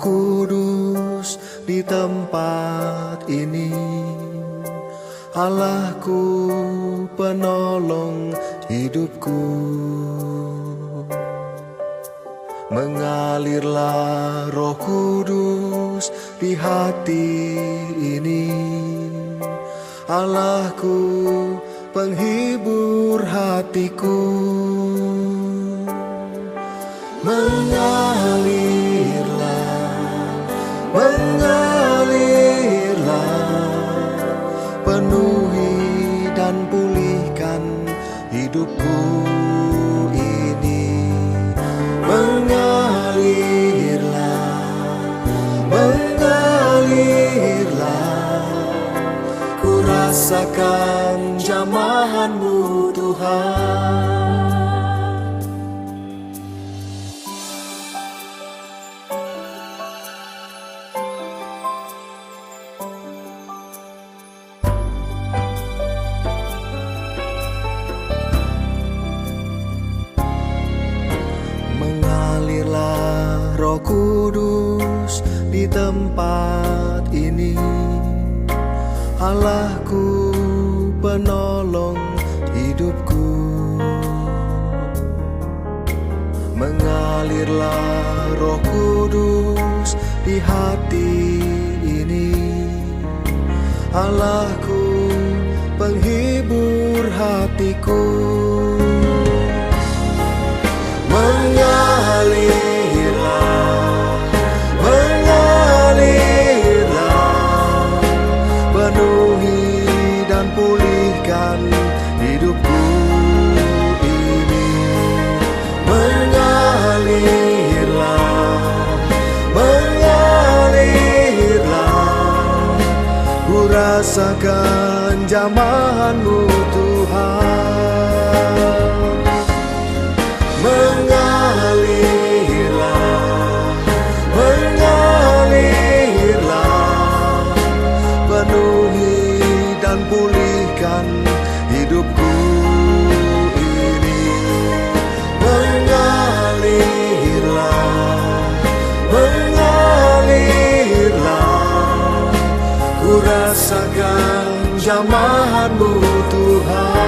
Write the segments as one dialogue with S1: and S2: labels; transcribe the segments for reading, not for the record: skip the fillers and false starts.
S1: Kudus di tempat ini. Allahku, penolong hidupku. Mengalirlah Roh Kudus di hati ini. Allahku, penghibur hatiku. Mengalirlah, penuhi dan pulihkan hidupku ini. Mengalirlah, ku rasakan jamahan-Mu Tuhan. Mengalirlah Roh Kudus di tempat ini. Allahku, penolong hidupku. Mengalirlah Roh Kudus di hati ini. Allahku, penghibur hatiku. Mengalirlah, penuhi dan pulihkan hidupku ini. Mengalirlah, ku rasakan jamahan-Mu Tuhan. Mengalirlah, penuhi dan pulihkan hidupku ini. Mengalirlah, ku rasakan jamahan-Mu Tuhan.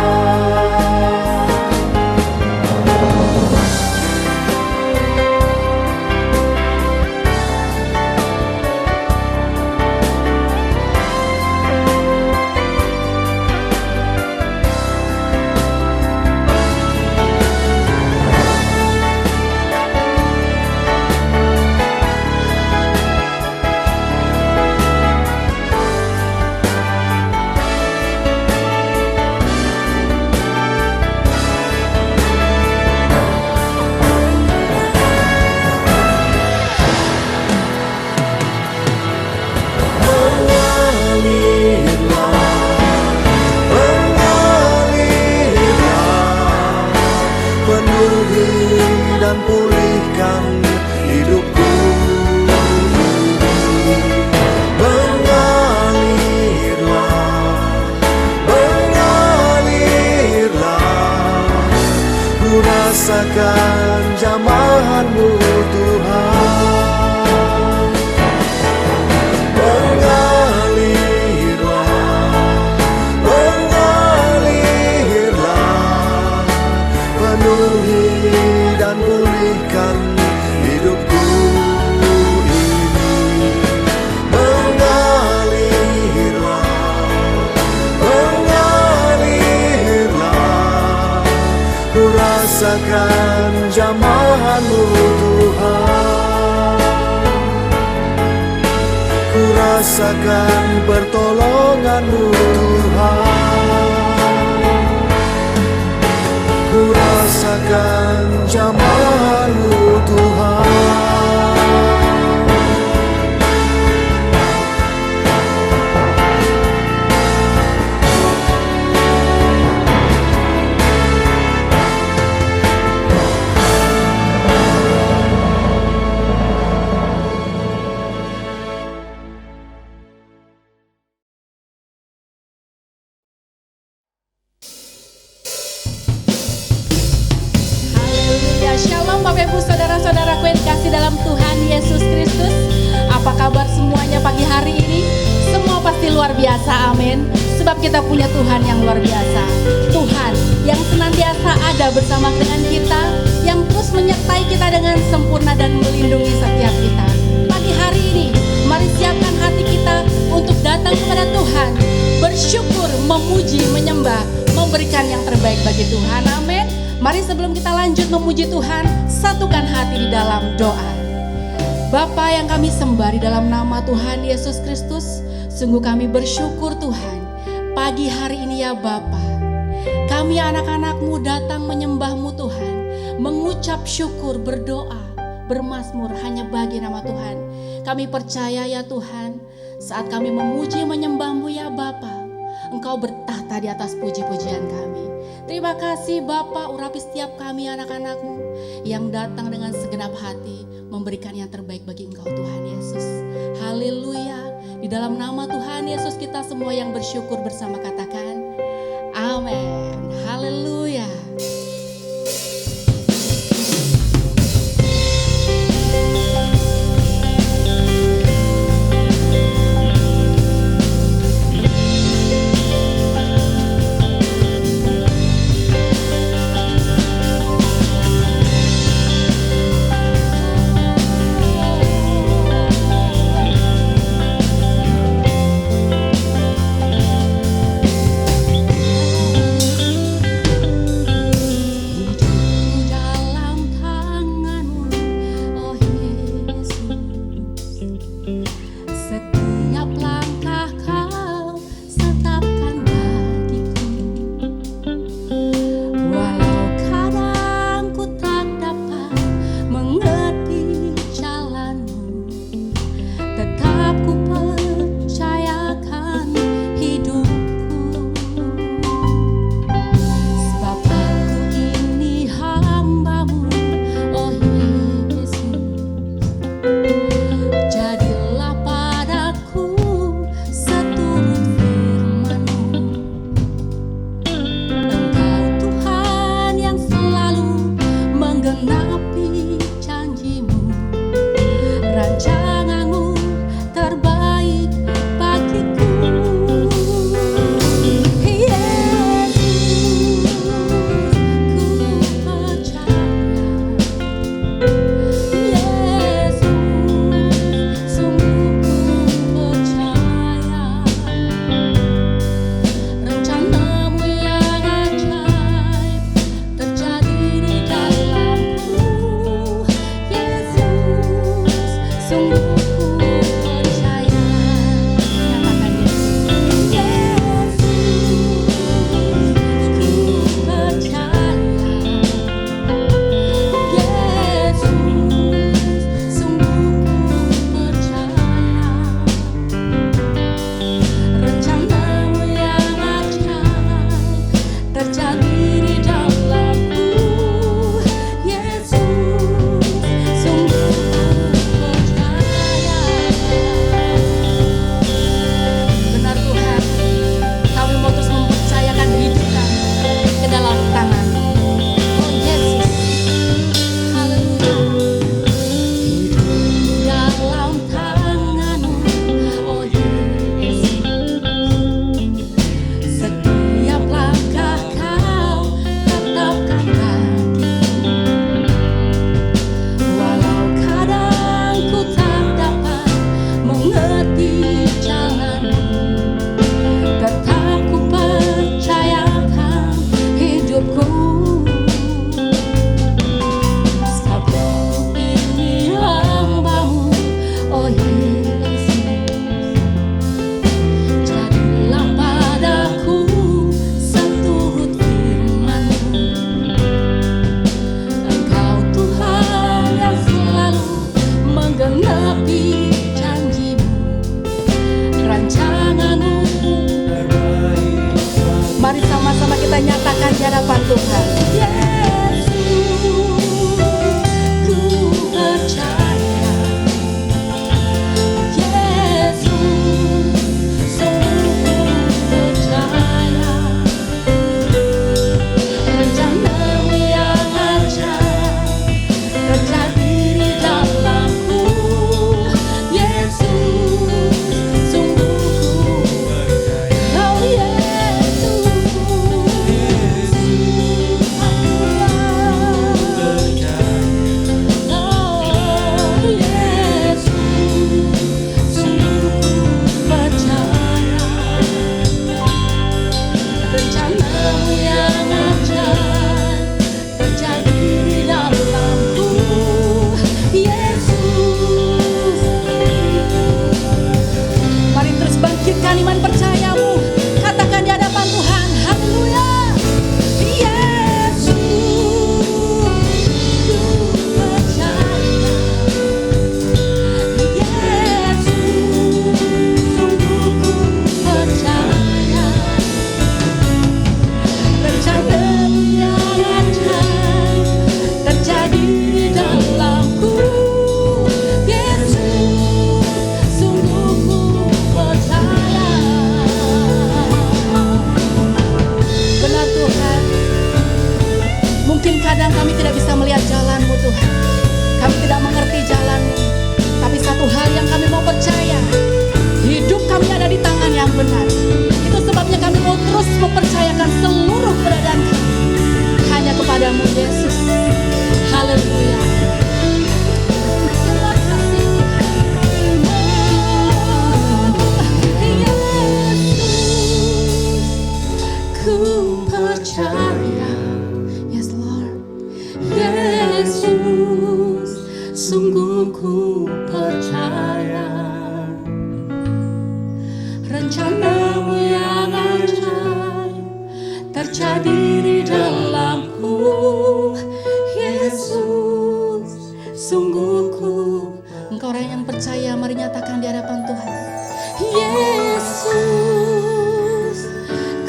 S1: Dan pulihkan hidupku. Mengalirlah, ku rasakan jamahan-Mu Tuhan. Mengalirlah, penuhi dan pulihkan hidupku ini. Mengalirlah, ku rasakan jamahan-Mu Tuhan. Ku rasakan pertolongan-Mu Tuhan. Ku rasakan jamahan-Mu Tuhan.
S2: Shalom Bapak Ibu Saudara-saudaraku yang dikasih dalam Tuhan Yesus Kristus. Apa kabar semuanya pagi hari ini? Semua pasti luar biasa, amin. Sebab kita punya Tuhan yang luar biasa. Tuhan yang senantiasa ada bersama dengan kita, yang terus menyertai kita dengan sempurna dan melindungi setiap kita. Pagi hari ini, mari siapkan hati kita untuk datang kepada Tuhan, bersyukur, memuji, menyembah, memberikan yang terbaik bagi Tuhan, amin. Mari sebelum kita lanjut memuji Tuhan, satukan hati di dalam doa. Bapa yang kami sembah di dalam nama Tuhan Yesus Kristus, sungguh kami bersyukur Tuhan. Pagi hari ini ya Bapa, kami anak-anak-Mu datang menyembah-Mu Tuhan, mengucap syukur, berdoa, bermazmur hanya bagi nama Tuhan. Kami percaya ya Tuhan, saat kami memuji menyembah-Mu ya Bapa, Engkau bertahta di atas puji-pujian kami. Terima kasih Bapa, urapi setiap kami anak-anak-Mu yang datang dengan segenap hati, memberikan yang terbaik bagi Engkau Tuhan Yesus. Haleluya. Di dalam nama Tuhan Yesus kita semua yang bersyukur bersama katakan amin. Haleluya.
S3: terjadi di dalamku, Yesus.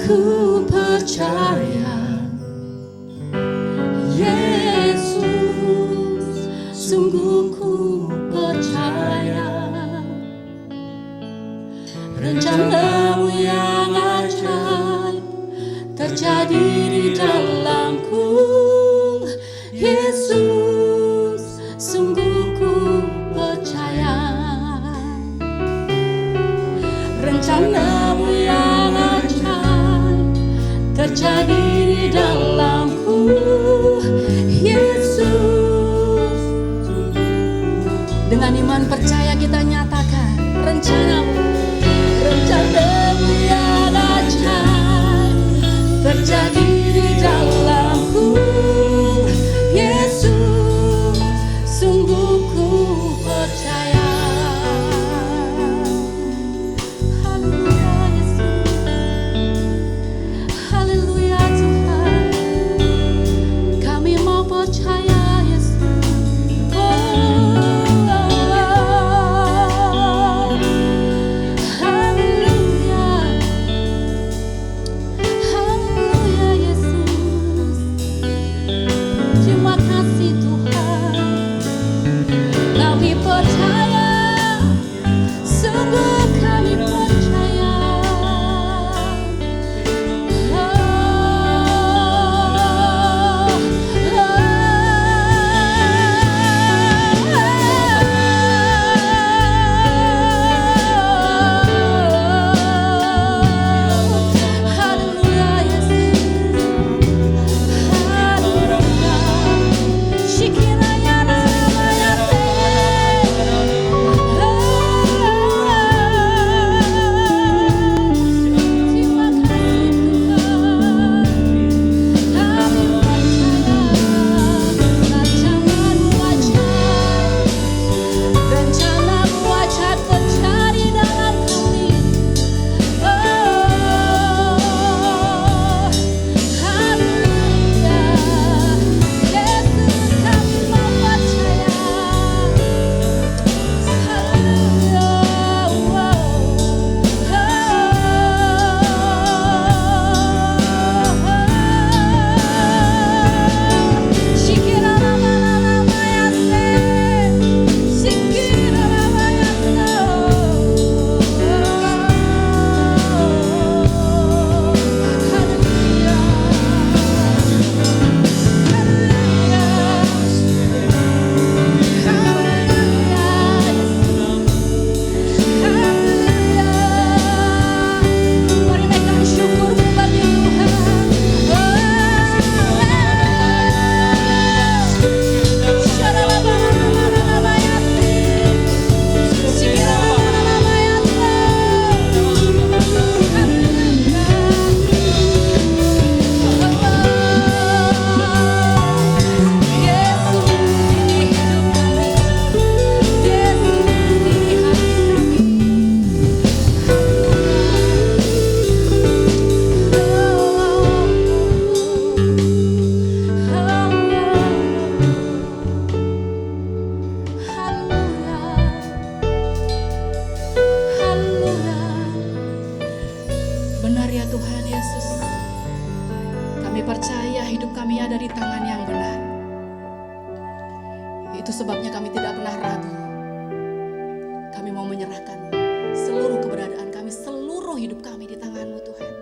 S2: Ku percaya Yesus, sungguh ku percaya rencana-Mu yang ajaib terjadi di dalamku. Yesus, sungguh ku percaya rencana-Mu yang ajaib terjadi di dalamku. Yesus, dengan iman percaya kita nyatakan rencana-Mu yang ajaib terjadi di dalamku. Yesus, sungguh ku percaya. Haleluya Yesus, haleluya Tuhan, kami mau percaya Yesus. Itu sebabnya kami tidak pernah ragu. Kami mau menyerahkan seluruh keberadaan kami, seluruh hidup kami di tangan-Mu Tuhan.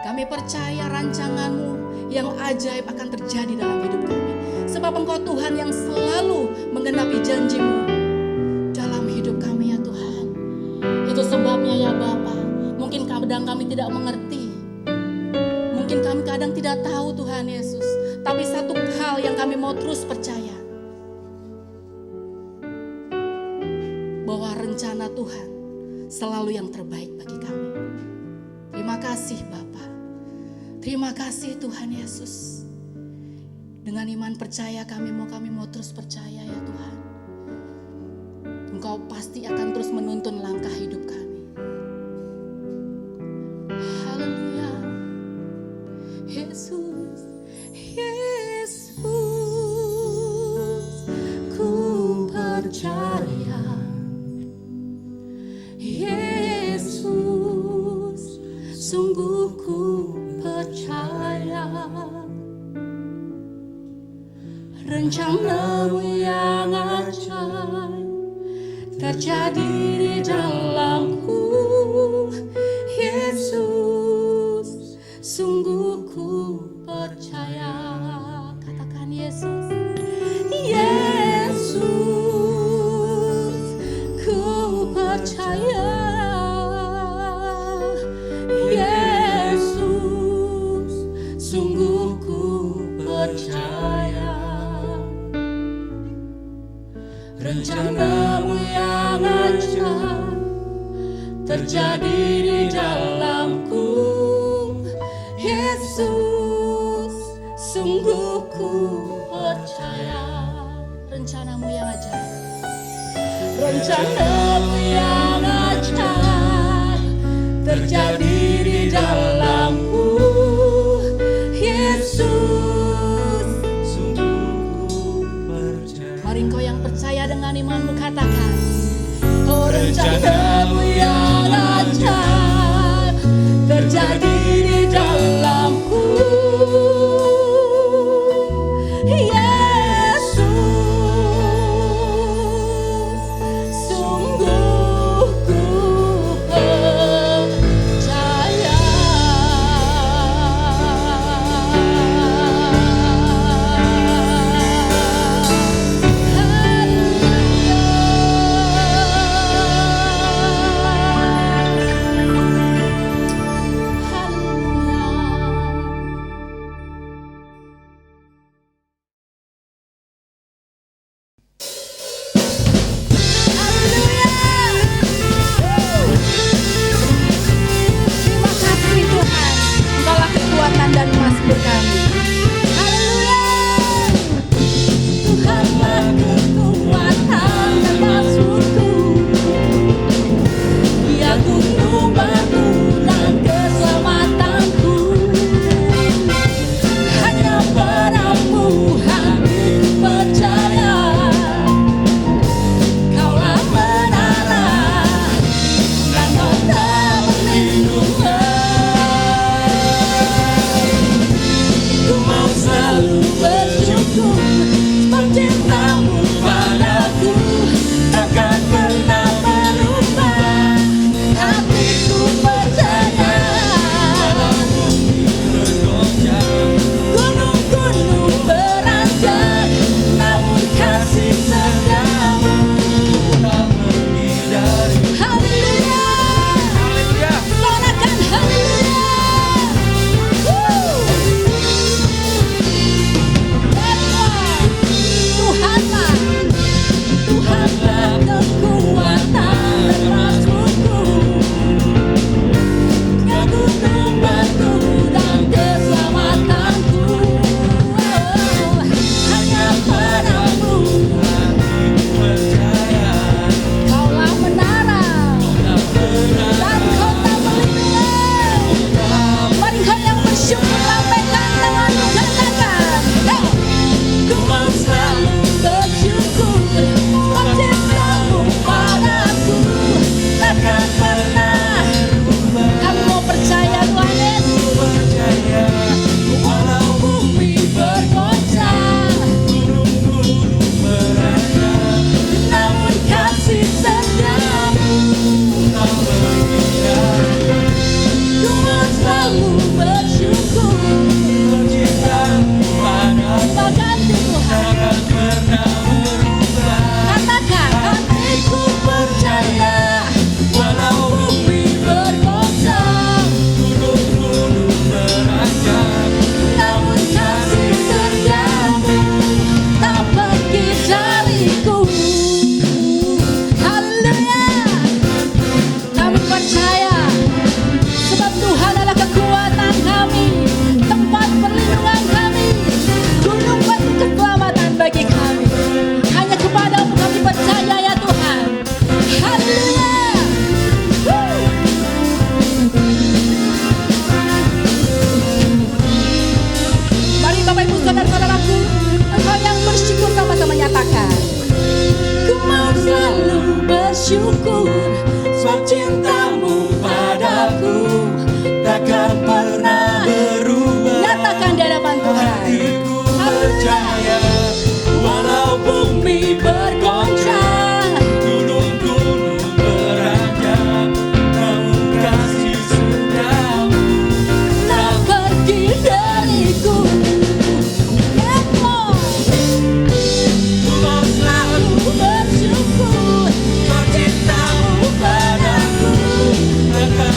S2: Kami percaya rancangan-Mu yang ajaib akan terjadi dalam hidup kami. Sebab Engkau Tuhan yang selalu menggenapi janji-Mu dalam hidup kami ya Tuhan. Itu sebabnya ya Bapa, mungkin kadang kami tidak mengerti. Mungkin kami kadang tidak tahu Tuhan Yesus. Tapi satu hal yang kami mau terus percaya, bahwa rencana Tuhan selalu yang terbaik bagi kami. Terima kasih Bapa. Terima kasih Tuhan Yesus. Dengan iman percaya kami mau terus percaya ya Tuhan. Engkau pasti akan terus menuntun langkah hidup kami. Haleluya. Yesus, Yesus, ku percaya. Yesus, sungguh ku percaya rencana-Mu yang ajaib terjadi di dalamku. Yesus, sungguh ku percaya. Katakan Yesus. Yesus, ku percaya. Yesus, sungguh ku percaya. Rencana-Mu yang ajaib terjadi di dalamku. Yesus, sungguh ku percaya. Rencana-Mu yang ajaib, rencana-Mu yang ajaib terjadi di dalamku. Yesus,
S1: Sungguh ku percaya.
S2: mari engkau yang percaya dengan imanmu katakan, oh rencana-Mu yang ajaib terjadi di dalamku. Yesus, sungguh ku percaya. Terima kasih Tuhan, Engkaulah kekuatan dan mazmur kami. Haleluya. Tuhanlah kekuatan dan mazmurku, Dia gunung batu dan keselamatanku. Hanya padamu hati percaya, Kaulah menara dan kota perlindungan. Ku mau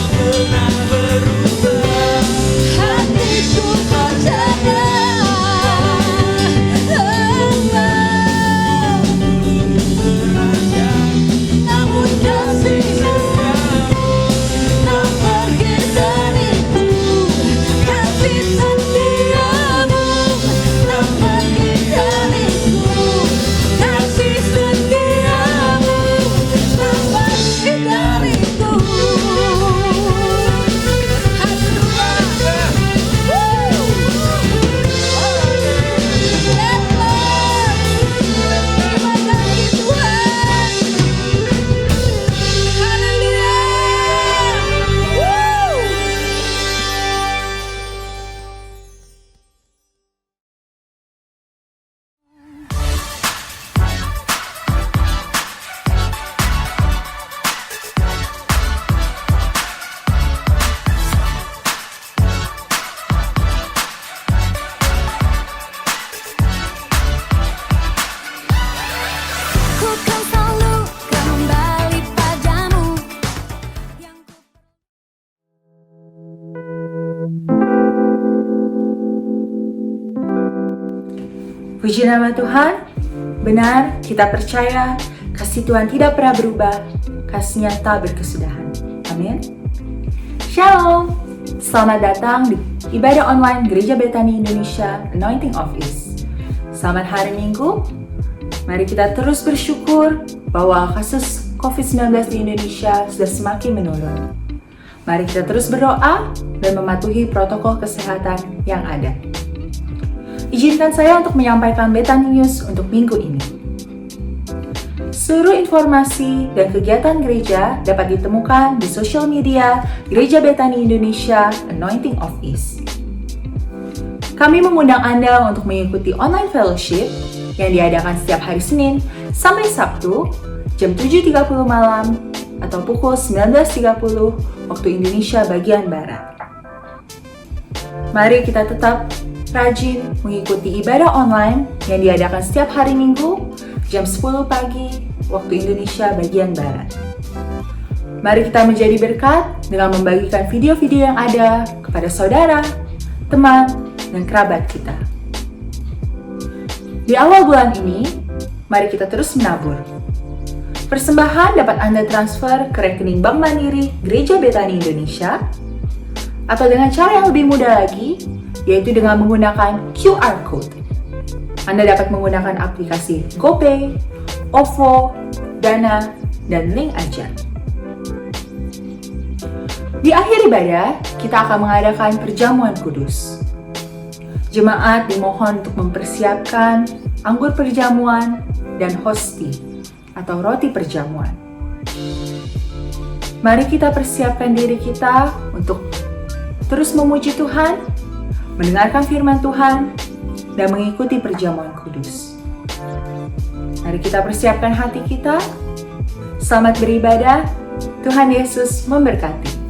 S1: pernah berubah.
S2: Hatiku percaya. Namun kasih tak pergi dariku, kasih setiamu tak pergi dariku, kasih setiamu tak pergi dariku.
S3: Ku kan selalu kembali padamu.
S4: Puji nama Tuhan, benar kita percaya kasih Tuhan tidak pernah berubah, kasih-Nya tak berkesudahan. Amin. Shalom, selamat datang di ibadah online Gereja Betani Indonesia Anointing Office. Selamat hari Minggu, mari kita terus bersyukur bahwa kasus COVID-19 di Indonesia sudah semakin menurun. Mari kita terus berdoa dan mematuhi protokol kesehatan yang ada. Izinkan saya untuk menyampaikan Betani News untuk minggu ini. Seluruh informasi dan kegiatan gereja dapat ditemukan di sosial media Gereja Betani Indonesia Anointing Office. Kami mengundang Anda untuk mengikuti online fellowship yang diadakan setiap hari Senin sampai Sabtu jam 7.30 malam atau pukul 19.30 waktu Indonesia bagian Barat. Mari kita tetap rajin mengikuti ibadah online yang diadakan setiap hari Minggu jam 10 pagi waktu Indonesia bagian Barat. Mari kita menjadi berkat dengan membagikan video-video yang ada kepada saudara, teman, dan kerabat kita. Di awal bulan ini, mari kita terus menabur. Persembahan dapat Anda transfer ke rekening Bank Mandiri Gereja Betani Indonesia, atau dengan cara yang lebih mudah lagi, yaitu dengan menggunakan QR Code. Anda dapat menggunakan aplikasi GoPay, OVO, Dana, dan Link Aja. Di akhir ibadah, kita akan mengadakan perjamuan kudus. Jemaat dimohon untuk mempersiapkan anggur perjamuan dan hosti atau roti perjamuan. Mari kita persiapkan diri kita untuk terus memuji Tuhan, mendengarkan firman Tuhan, dan mengikuti perjamuan kudus. Mari kita persiapkan hati kita. Selamat beribadah. Tuhan Yesus memberkati.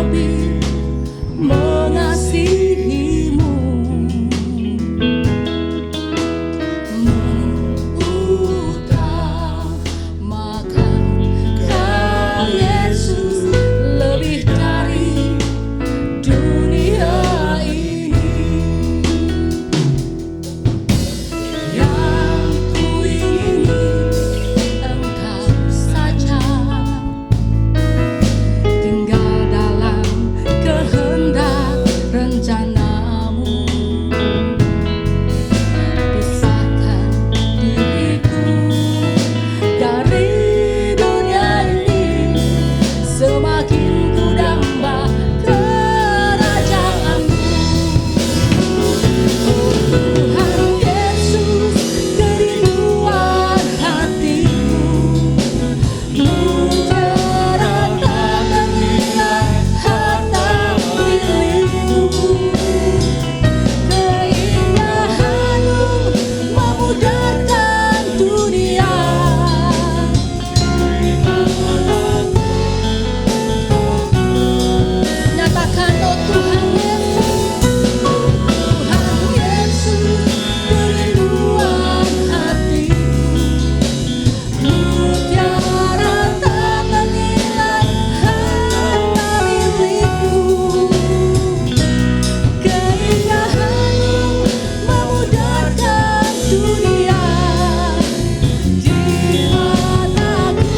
S1: lebih mengasihimu, mengutamakan Kau Yesus lebih dari dunia ini. Yang kuingini Engkau saja, tinggal dalam kehendak rencanamu. Pisahkan diriku dari dunia ini, semakin ku damba kerajaanmu. Oh Tuhan Yesus, kerinduan hatiku, mutiara tak ternilai harta milikmu. Keindahanmu memudarkan dunia. Nyatakan, oh Tuhan Yesus, Tuhan Yesus, kerinduan hatiku, mutiara tak ternilai harta milikku. Keindahanmu memudarkan dunia. Di mataku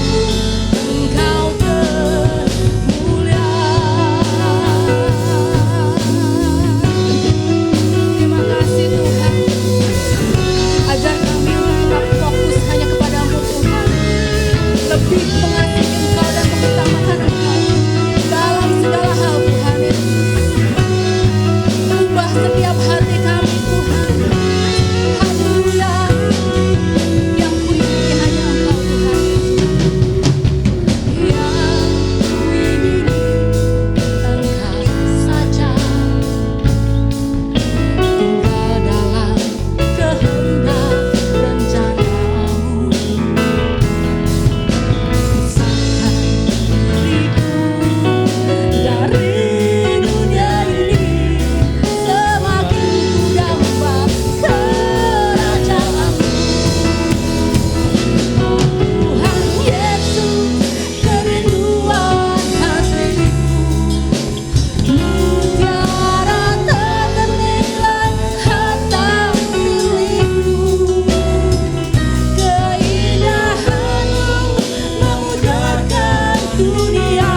S1: Engkau termulia. Terima kasih Tuhan. Ajar kami untuk tetap fokus hanya kepadamu Tuhan, lebih mengasihi Engkau dan mengutamakan Engkau dalam segala hal Tuhan Yesus. Ubah setiap hati kami Tuhan. Haleluya. Yang kuingini hanya Engkau Tuhan Yesus. Yang kuingini Engkau saja, tinggal dalam kehendak rencanamu. Pisahkan diriku dari dunia ini, semakin ku damba kerajaanmu. Oh Tuhan Yesus, kerinduan hatiku, mutiara tak ternilai harta milikku. Keindahanmu memudarkan dunia.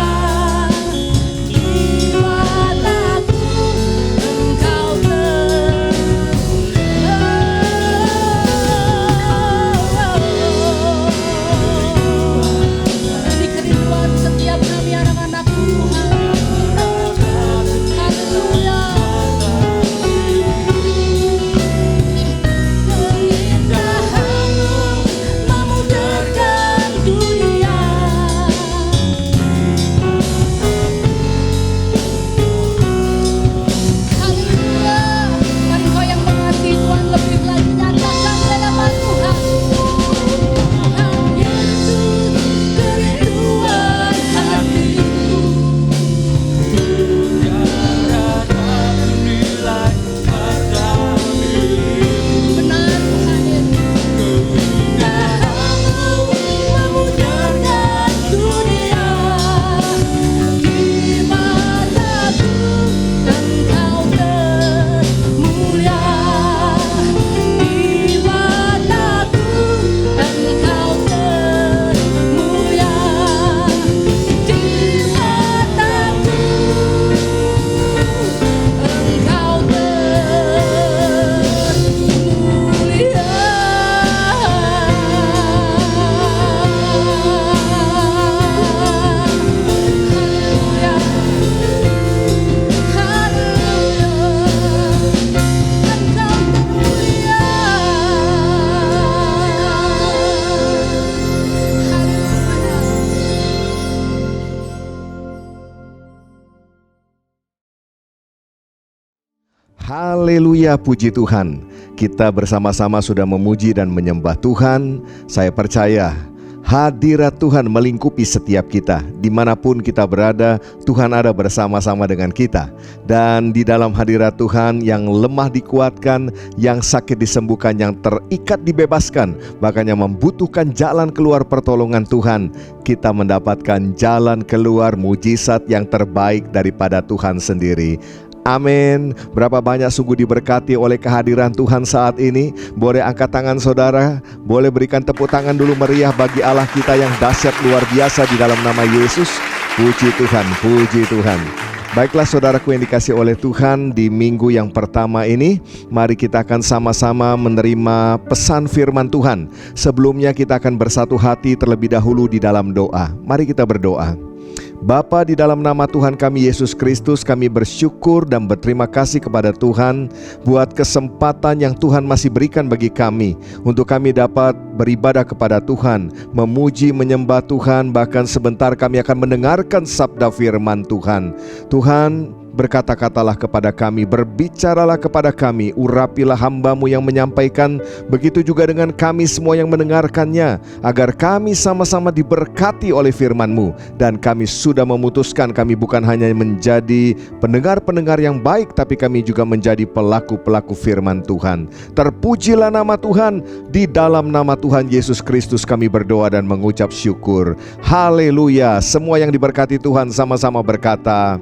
S1: Di mataku Engkau Jadi kerinduan setiap kami anak-anak-Mu Tuhan. Haleluya. Keindahanmu memudarkan dunia. Haleluya. Mari kau yang mengasihi Tuhan lebih lagi nyatakan di hadapan Tuhan. Tuhan Yesus, kerinduan hatiku,
S5: Mutiara tak ternilai harta milikmu.
S1: benar Tuhan Yesus. Keindahanmu memudarkan dunia. Di mataku Engkau termulia. Di mataku Engkau termulia. Di mataku Engkau termulia. Haleluya. Engkau termulia.
S6: Haleluya, puji Tuhan. Kita bersama-sama sudah memuji dan menyembah Tuhan. Saya percaya Hadirat Tuhan melingkupi setiap kita. Dimanapun kita berada, Tuhan ada bersama-sama dengan kita. Dan di dalam hadirat Tuhan, yang lemah dikuatkan, yang sakit disembuhkan, yang terikat dibebaskan, bahkan yang membutuhkan jalan keluar pertolongan Tuhan, kita mendapatkan jalan keluar mujizat yang terbaik daripada Tuhan sendiri. Amin. Berapa banyak sungguh diberkati oleh kehadiran Tuhan saat ini. Boleh angkat tangan saudara, boleh berikan tepuk tangan dulu meriah bagi Allah kita yang dahsyat luar biasa di dalam nama Yesus. Puji Tuhan, puji Tuhan. Baiklah saudaraku yang dikasih oleh Tuhan, di minggu yang pertama ini, mari kita akan sama-sama menerima pesan firman Tuhan. Sebelumnya kita akan bersatu hati terlebih dahulu di dalam doa. Mari kita berdoa. Bapa, di dalam nama Tuhan kami Yesus Kristus, kami bersyukur dan berterima kasih kepada Tuhan buat kesempatan yang Tuhan masih berikan bagi kami untuk kami dapat beribadah kepada Tuhan, memuji, menyembah Tuhan. Bahkan sebentar kami akan mendengarkan sabda firman Tuhan. Tuhan, berkata-katalah kepada kami, berbicaralah kepada kami, urapilah hamba-Mu yang menyampaikan, begitu juga dengan kami semua yang mendengarkannya, agar kami sama-sama diberkati oleh firman-Mu. Dan kami sudah memutuskan, kami bukan hanya menjadi pendengar-pendengar yang baik, tapi kami juga menjadi pelaku-pelaku firman Tuhan. Terpujilah nama Tuhan. Di dalam nama Tuhan Yesus Kristus kami berdoa dan mengucap syukur. Haleluya. Semua yang diberkati Tuhan sama-sama berkata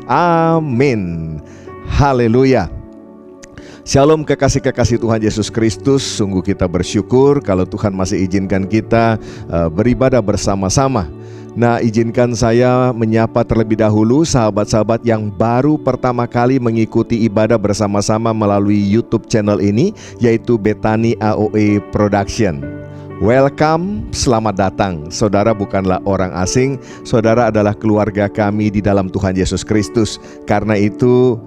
S6: amin. Haleluya. Shalom kekasih-kekasih Tuhan Yesus Kristus. Sungguh kita bersyukur kalau Tuhan masih izinkan kita beribadah bersama-sama. Nah, izinkan saya menyapa terlebih dahulu sahabat-sahabat yang baru pertama kali mengikuti ibadah bersama-sama melalui YouTube channel ini, yaitu Bethany AOE Production. Welcome, selamat datang. Saudara bukanlah orang asing, saudara adalah keluarga kami di dalam Tuhan Yesus Kristus. Karena itu,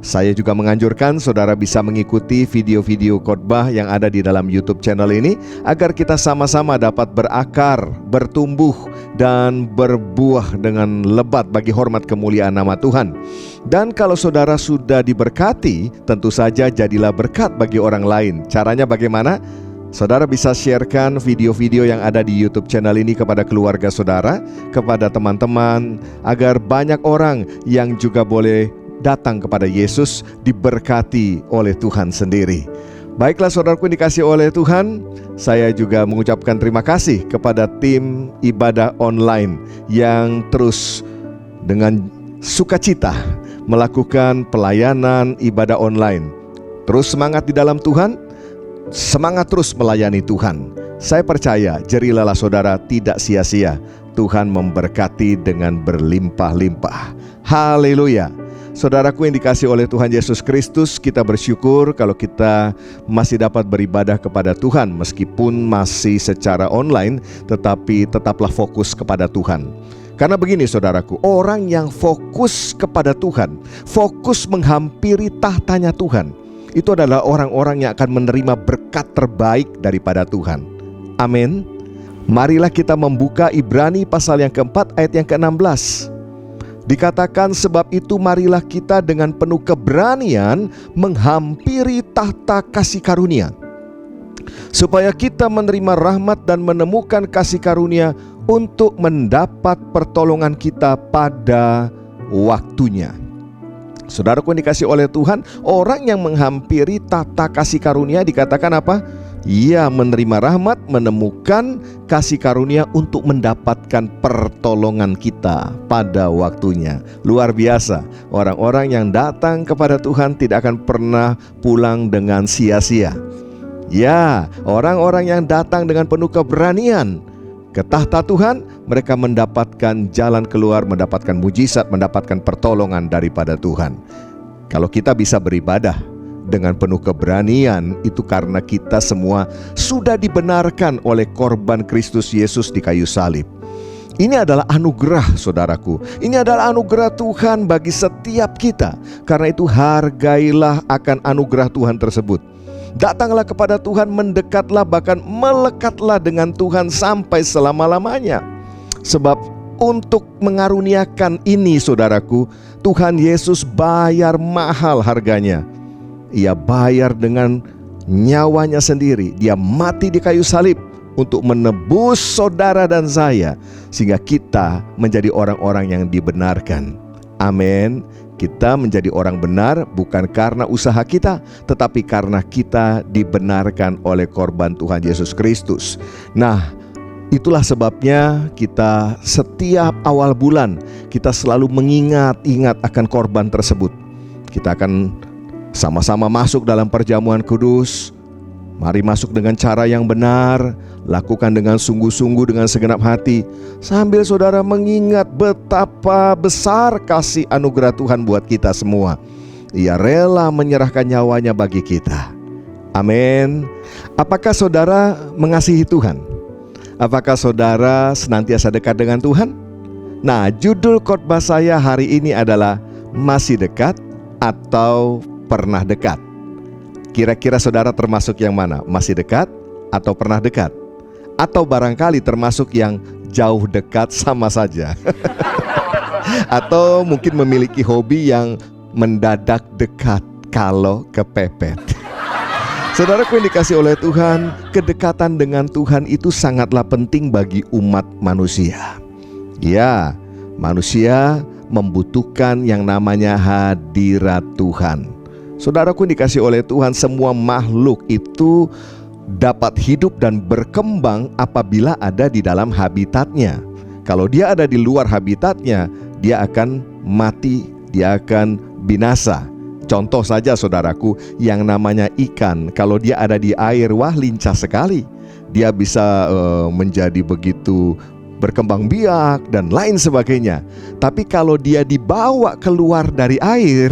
S6: saya juga menganjurkan saudara bisa mengikuti video-video khotbah yang ada di dalam YouTube channel ini, agar kita sama-sama dapat berakar, bertumbuh, dan berbuah dengan lebat bagi hormat kemuliaan nama Tuhan. Dan kalau saudara sudah diberkati, tentu saja jadilah berkat bagi orang lain. Caranya bagaimana? Saudara bisa sharekan video-video yang ada di YouTube channel ini kepada keluarga saudara, kepada teman-teman, agar banyak orang yang juga boleh datang kepada Yesus, diberkati oleh Tuhan sendiri. Baiklah saudaraku yang dikasih oleh Tuhan, saya juga mengucapkan terima kasih kepada tim ibadah online yang terus dengan sukacita melakukan pelayanan ibadah online. Terus semangat di dalam Tuhan, semangat terus melayani Tuhan. Saya percaya jerilalah saudara tidak sia-sia. Tuhan memberkati dengan berlimpah-limpah. Haleluya. Saudaraku yang dikasih oleh Tuhan Yesus Kristus, kita bersyukur kalau kita masih dapat beribadah kepada Tuhan. Meskipun masih secara online, tetapi tetaplah fokus kepada Tuhan. Karena begini saudaraku, orang yang fokus kepada Tuhan, fokus menghampiri tahtanya Tuhan, itu adalah orang-orang yang akan menerima berkat terbaik daripada Tuhan. Amin. Marilah kita membuka Ibrani pasal yang keempat ayat yang ke-16. Dikatakan, sebab itu marilah kita dengan penuh keberanian menghampiri tahta kasih karunia, supaya kita menerima rahmat dan menemukan kasih karunia untuk mendapat pertolongan kita pada waktunya. Saudaraku yang dikasih oleh Tuhan, orang yang menghampiri tahta kasih karunia dikatakan apa? Ia menerima rahmat, menemukan kasih karunia untuk mendapatkan pertolongan kita pada waktunya. Luar biasa, orang-orang yang datang kepada Tuhan tidak akan pernah pulang dengan sia-sia. Ya, orang-orang yang datang dengan penuh keberanian ke tahta Tuhan, mereka mendapatkan jalan keluar, mendapatkan mujizat, mendapatkan pertolongan daripada Tuhan. Kalau kita bisa beribadah dengan penuh keberanian, itu karena kita semua sudah dibenarkan oleh korban Kristus Yesus di kayu salib. Ini adalah anugerah saudaraku. Ini adalah anugerah Tuhan bagi setiap kita. Karena itu hargailah akan anugerah Tuhan tersebut. Datanglah kepada Tuhan, mendekatlah, bahkan melekatlah dengan Tuhan sampai selama-lamanya. Sebab untuk mengaruniakan ini saudaraku, Tuhan Yesus bayar mahal harganya. Ia bayar dengan nyawanya sendiri. Dia mati di kayu salib untuk menebus saudara dan saya, sehingga kita menjadi orang-orang yang dibenarkan. Amin. Kita menjadi orang benar bukan karena usaha kita, tetapi karena kita dibenarkan oleh korban Tuhan Yesus Kristus. Nah, itulah sebabnya kita setiap awal bulan kita selalu mengingat akan korban tersebut. Kita akan sama-sama masuk dalam perjamuan kudus. Mari masuk dengan cara yang benar, lakukan dengan sungguh-sungguh dengan segenap hati, sambil saudara mengingat betapa besar kasih anugerah Tuhan buat kita semua. Ia rela menyerahkan nyawanya bagi kita. Amin. Apakah saudara mengasihi Tuhan? Apakah saudara senantiasa dekat dengan Tuhan? Nah, judul khotbah saya hari ini adalah masih dekat atau pernah dekat. Kira-kira saudara termasuk yang mana? Masih dekat atau pernah dekat? Atau barangkali termasuk yang jauh dekat sama saja? Atau mungkin memiliki hobi yang mendadak dekat kalau kepepet? Saudaraku yang dikasihi oleh Tuhan, kedekatan dengan Tuhan itu sangatlah penting bagi umat manusia. Ya, manusia membutuhkan yang namanya hadirat Tuhan. Saudaraku yang dikasihi oleh Tuhan, semua makhluk itu dapat hidup dan berkembang apabila ada di dalam habitatnya. Kalau dia ada di luar habitatnya, dia akan mati, dia akan binasa. Contoh saja saudaraku, yang namanya ikan, kalau dia ada di air, wah lincah sekali. Dia bisa menjadi begitu berkembang biak dan lain sebagainya. Tapi kalau dia dibawa keluar dari air,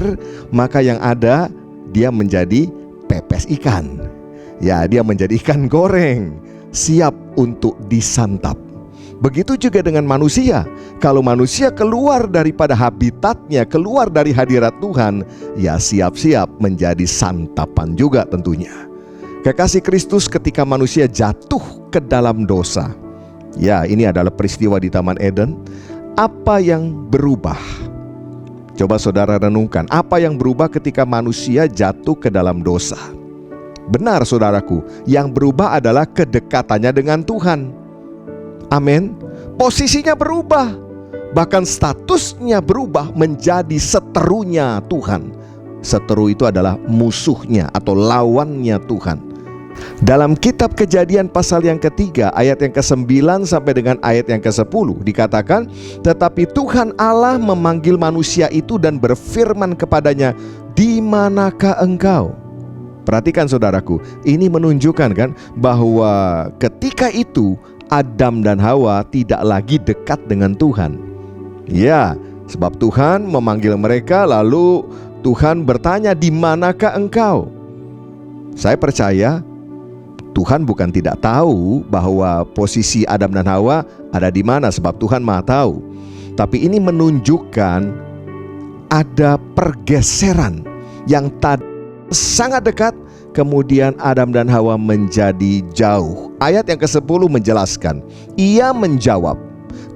S6: maka yang ada dia menjadi pepes ikan. Ya, dia menjadi ikan goreng, siap untuk disantap. Begitu juga dengan manusia. Kalau manusia keluar daripada habitatnya, keluar dari hadirat Tuhan, ya siap-siap menjadi santapan juga tentunya. Kekasih Kristus, ketika manusia jatuh ke dalam dosa, ya, ini adalah peristiwa di Taman Eden. Apa yang berubah? Coba saudara renungkan, apa yang berubah ketika manusia jatuh ke dalam dosa? Benar saudaraku, yang berubah adalah kedekatannya dengan Tuhan. Amin. Posisinya berubah, bahkan statusnya berubah menjadi seterunya Tuhan. Seteru itu adalah musuhnya atau lawannya Tuhan. Dalam kitab Kejadian pasal yang ketiga ayat yang ke-9 sampai dengan ayat yang ke-10 dikatakan, tetapi Tuhan Allah memanggil manusia itu dan berfirman kepadanya, di manakah engkau? Perhatikan saudaraku, ini menunjukkan kan bahwa ketika itu Adam dan Hawa tidak lagi dekat dengan Tuhan. Ya, sebab Tuhan memanggil mereka, lalu Tuhan bertanya, di manakah engkau? Saya percaya Tuhan bukan tidak tahu bahwa posisi Adam dan Hawa ada di mana, sebab Tuhan Maha tahu. Tapi ini menunjukkan ada pergeseran yang tadi sangat dekat, kemudian Adam dan Hawa menjadi jauh. Ayat yang ke-10 menjelaskan, ia menjawab,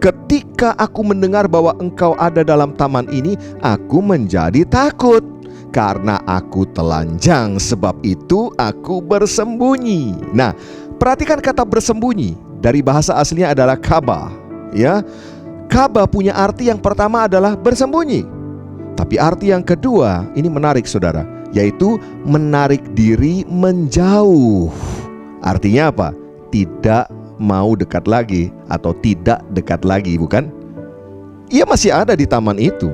S6: ketika aku mendengar bahwa engkau ada dalam taman ini, aku menjadi takut. Karena aku telanjang, sebab itu aku bersembunyi. Nah, perhatikan kata bersembunyi. Dari bahasa aslinya adalah kaba. Ya, kaba punya arti yang pertama adalah bersembunyi. Tapi arti yang kedua, ini menarik saudara, yaitu menarik diri menjauh. Artinya apa? Tidak mau dekat lagi atau tidak dekat lagi, bukan? Ia masih ada di taman itu.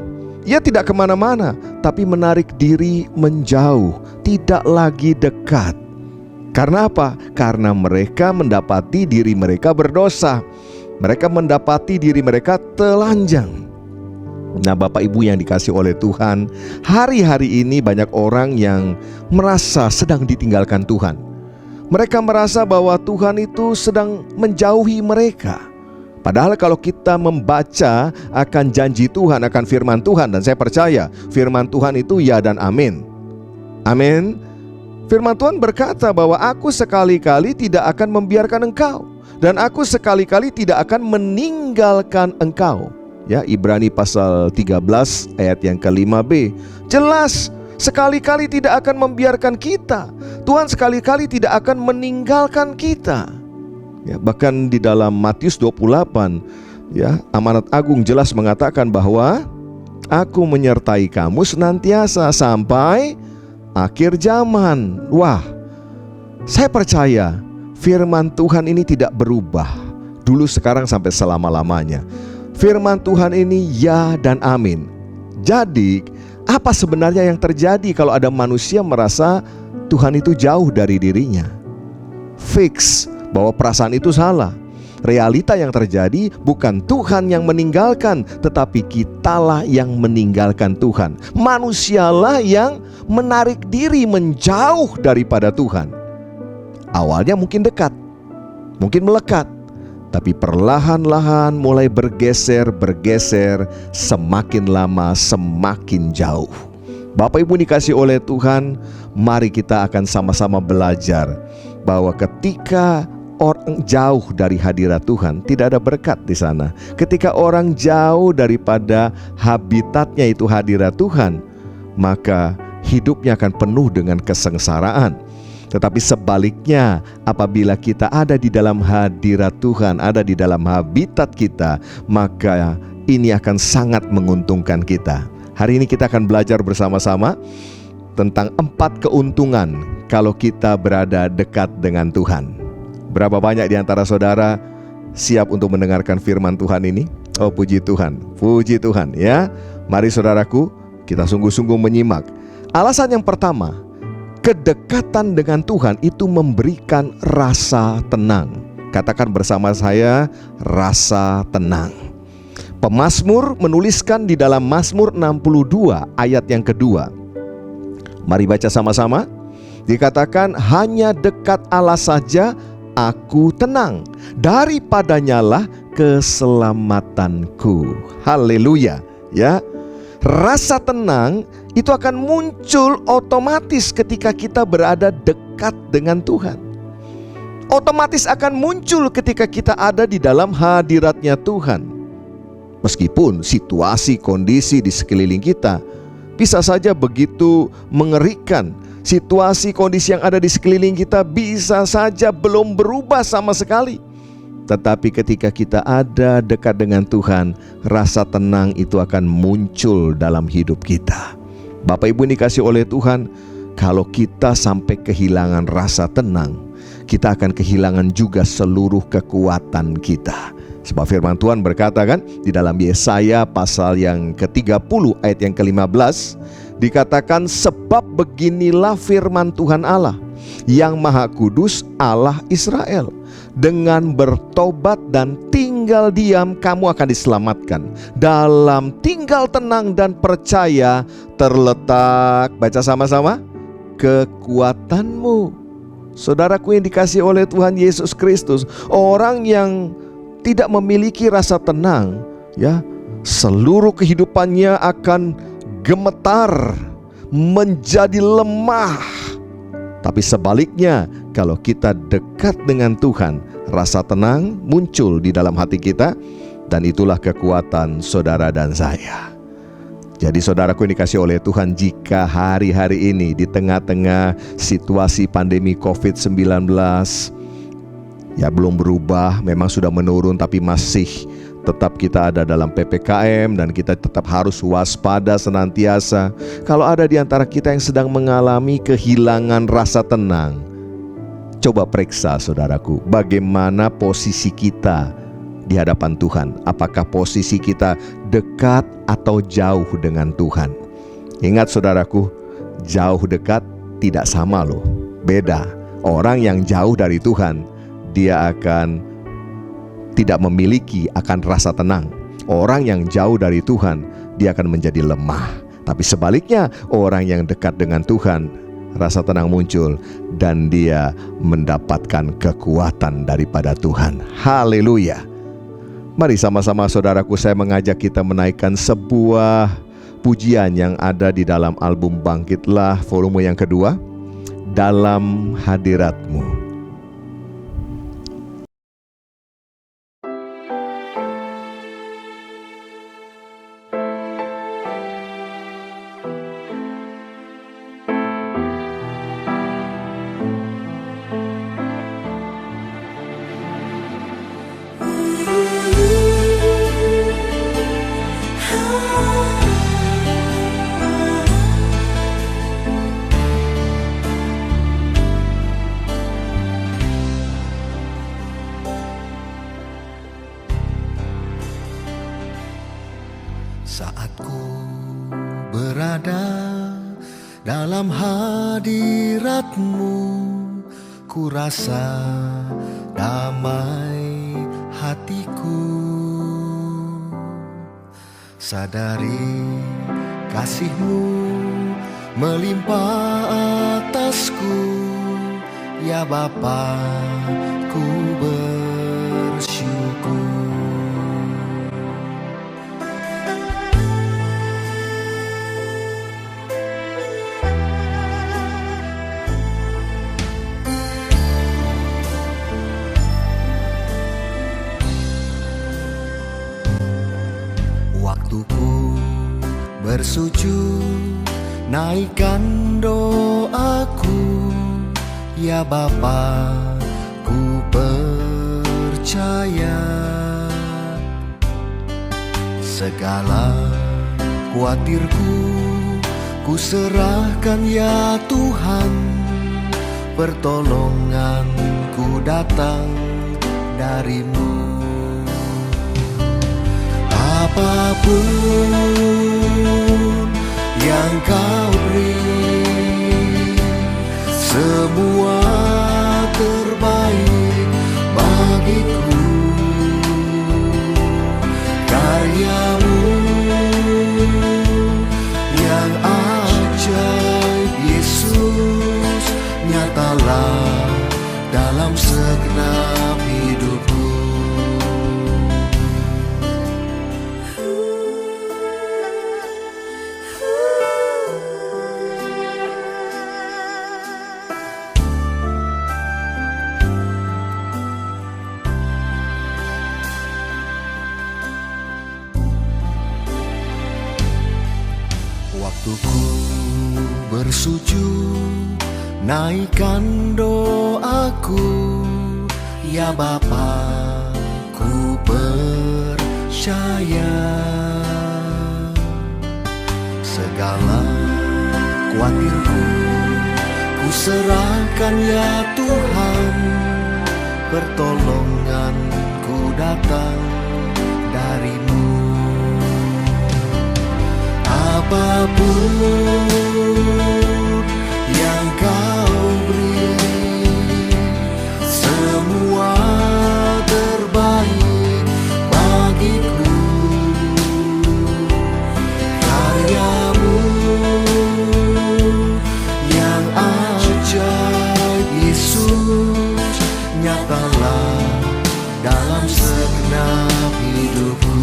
S6: Ia tidak kemana-mana, tapi menarik diri menjauh, tidak lagi dekat. Karena apa? Karena mereka mendapati diri mereka berdosa. Mereka mendapati diri mereka telanjang. Nah, Bapak Ibu yang dikasihi oleh Tuhan, hari-hari ini banyak orang yang merasa sedang ditinggalkan Tuhan. Mereka merasa bahwa Tuhan itu sedang menjauhi mereka. Padahal kalau kita membaca akan janji Tuhan, akan firman Tuhan, dan saya percaya firman Tuhan itu ya dan amin. Amin. Firman Tuhan berkata bahwa aku sekali-kali tidak akan membiarkan engkau, dan aku sekali-kali tidak akan meninggalkan engkau. Ya, Ibrani pasal 13 ayat yang ke-5b. Jelas, sekali-kali tidak akan membiarkan kita. Tuhan sekali-kali tidak akan meninggalkan kita. Ya, bahkan di dalam Matius 28, ya, amanat agung jelas mengatakan bahwa Aku menyertai kamu senantiasa sampai akhir zaman. Wah, saya percaya firman Tuhan ini tidak berubah, dulu, sekarang, sampai selama-lamanya. Firman Tuhan ini ya dan amin. Jadi, apa sebenarnya yang terjadi kalau ada manusia merasa Tuhan itu jauh dari dirinya? Fix bahwa perasaan itu salah. Realita yang terjadi bukan Tuhan yang meninggalkan, tetapi kitalah yang meninggalkan Tuhan. Manusialah yang menarik diri menjauh daripada Tuhan. Awalnya mungkin dekat, mungkin melekat, tapi perlahan-lahan mulai bergeser, semakin lama semakin jauh. Bapak Ibu dikasih oleh Tuhan, mari kita akan sama-sama belajar bahwa ketika orang jauh dari hadirat Tuhan, tidak ada berkat di sana. Ketika orang jauh daripada habitatnya, itu hadirat Tuhan, maka hidupnya akan penuh dengan kesengsaraan. Tetapi sebaliknya, apabila kita ada di dalam hadirat Tuhan, ada di dalam habitat kita, maka ini akan sangat menguntungkan kita. Hari ini kita akan belajar bersama-sama tentang 4 keuntungan kalau kita berada dekat dengan Tuhan. Berapa banyak di antara saudara siap untuk mendengarkan firman Tuhan ini? Oh, puji Tuhan, ya. Mari saudaraku, kita sungguh-sungguh menyimak. Alasan yang pertama, kedekatan dengan Tuhan itu memberikan rasa tenang. Katakan bersama saya, rasa tenang. Pemazmur menuliskan di dalam Mazmur 62 ayat yang kedua. Mari baca sama-sama. Dikatakan, hanya dekat Allah saja aku tenang, daripadanyalah keselamatanku. Haleluya, ya. Rasa tenang itu akan muncul otomatis ketika kita berada dekat dengan Tuhan. Otomatis akan muncul ketika kita ada di dalam hadiratnya Tuhan. Meskipun situasi, kondisi di sekeliling kita bisa saja begitu mengerikan, situasi, kondisi yang ada di sekeliling kita bisa saja belum berubah sama sekali. Tetapi ketika kita ada dekat dengan Tuhan, rasa tenang itu akan muncul dalam hidup kita. Bapak Ibu dikasih oleh Tuhan, kalau kita sampai kehilangan rasa tenang, kita akan kehilangan juga seluruh kekuatan kita. Sebab firman Tuhan berkata kan di dalam Yesaya pasal yang ke-30 ayat yang ke-15, dikatakan, sebab beginilah firman Tuhan Allah yang Maha Kudus, Allah Israel, dengan bertobat dan tinggal diam kamu akan diselamatkan. Dalam tinggal tenang dan percaya terletak, baca sama-sama, kekuatanmu. Saudaraku yang dikasih oleh Tuhan Yesus Kristus, orang yang tidak memiliki rasa tenang, ya, seluruh kehidupannya akan gemetar, menjadi lemah. Tapi sebaliknya, kalau kita dekat dengan Tuhan, rasa tenang muncul di dalam hati kita, dan itulah kekuatan saudara dan saya. Jadi saudaraku yang dikasih oleh Tuhan, jika hari-hari ini di tengah-tengah situasi pandemi COVID-19 ya belum berubah, memang sudah menurun, tapi masih tetap kita ada dalam PPKM dan kita tetap harus waspada senantiasa. Kalau ada di antara kita yang sedang mengalami kehilangan rasa tenang, coba periksa saudaraku, bagaimana posisi kita di hadapan Tuhan. Apakah posisi kita dekat atau jauh dengan Tuhan? Ingat saudaraku, jauh dekat tidak sama loh, beda. Orang yang jauh dari Tuhan, dia akan tidak memiliki akan rasa tenang. Orang yang jauh dari Tuhan, dia akan menjadi lemah. Tapi sebaliknya, orang yang dekat dengan Tuhan, rasa tenang muncul dan dia mendapatkan kekuatan daripada Tuhan. Haleluya. Mari sama-sama saudaraku, saya mengajak kita menaikkan sebuah pujian yang ada di dalam album Bangkitlah volume yang kedua, Dalam Hadirat-Mu.
S7: Saat ku berada dalam hadirat-Mu, ku rasa damai hatiku. Sadari kasih-Mu melimpah atasku, ya Bapa, ku bersyukur. Waktuku bersujud, naikkan doaku, ya Bapa, ku percaya. Segala khawatirku ku serahkan, ya Tuhan, pertolonganku datang dari-Mu. Apapun yang Kau beri, semua terbaik bagiku. Karya-Mu yang ajaib, Yesus, nyatalah dalam segenap hidupku. Waktuku bersujud, naikkan doaku, ya Bapa, ku percaya. Segala khawatirku ku serahkan, ya Tuhan, pertolonganku datang dari-Mu. Apapun yang Kau beri, semua terbaik bagiku. Karya-Mu yang ajaib, Yesus, nyatalah dalam segenap hidupku.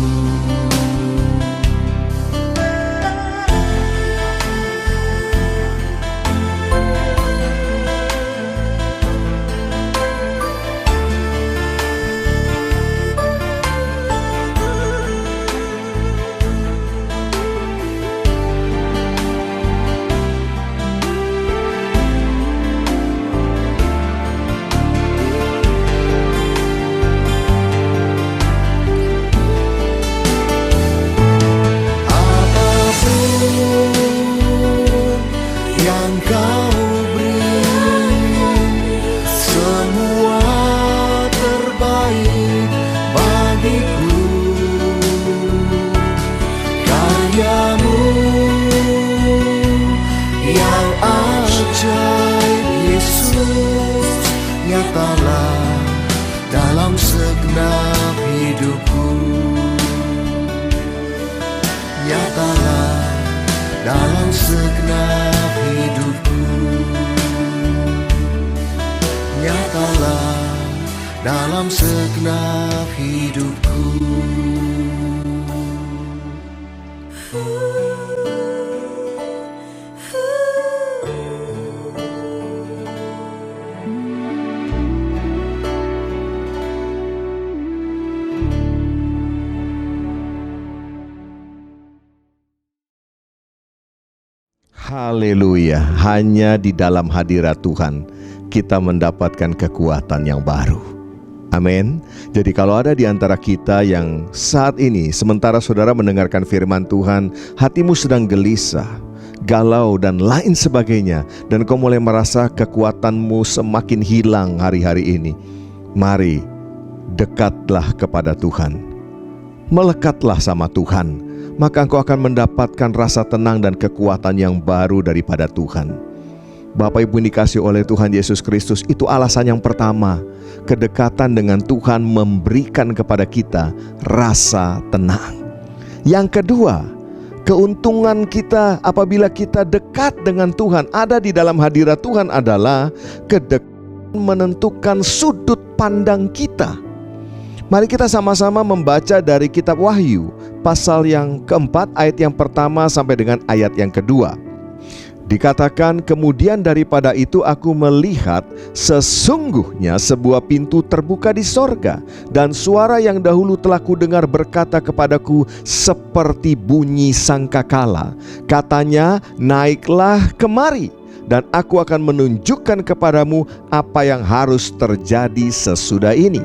S7: Dalam segenap hidupku, nyatalah dalam segenap hidupku.
S6: Haleluya, hanya di dalam hadirat Tuhan kita mendapatkan kekuatan yang baru. Amin. Jadi kalau ada di antara kita yang saat ini, sementara saudara mendengarkan firman Tuhan, hatimu sedang gelisah, galau dan lain sebagainya, dan kau mulai merasa kekuatanmu semakin hilang hari-hari ini, mari dekatlah kepada Tuhan. Melekatlah sama Tuhan, maka engkau akan mendapatkan rasa tenang dan kekuatan yang baru daripada Tuhan. Bapak Ibu dikasih oleh Tuhan Yesus Kristus, itu alasan yang pertama. Kedekatan dengan Tuhan memberikan kepada kita rasa tenang. Yang kedua, keuntungan kita apabila kita dekat dengan Tuhan, ada di dalam hadirat Tuhan adalah kedekatan menentukan sudut pandang kita. Mari kita sama-sama membaca dari kitab Wahyu, pasal yang keempat, ayat yang pertama sampai dengan ayat yang kedua. Dikatakan, kemudian daripada itu aku melihat sesungguhnya sebuah pintu terbuka di sorga, dan suara yang dahulu telah kudengar berkata kepadaku seperti bunyi sangkakala. Katanya, naiklah kemari, dan aku akan menunjukkan kepadamu apa yang harus terjadi sesudah ini.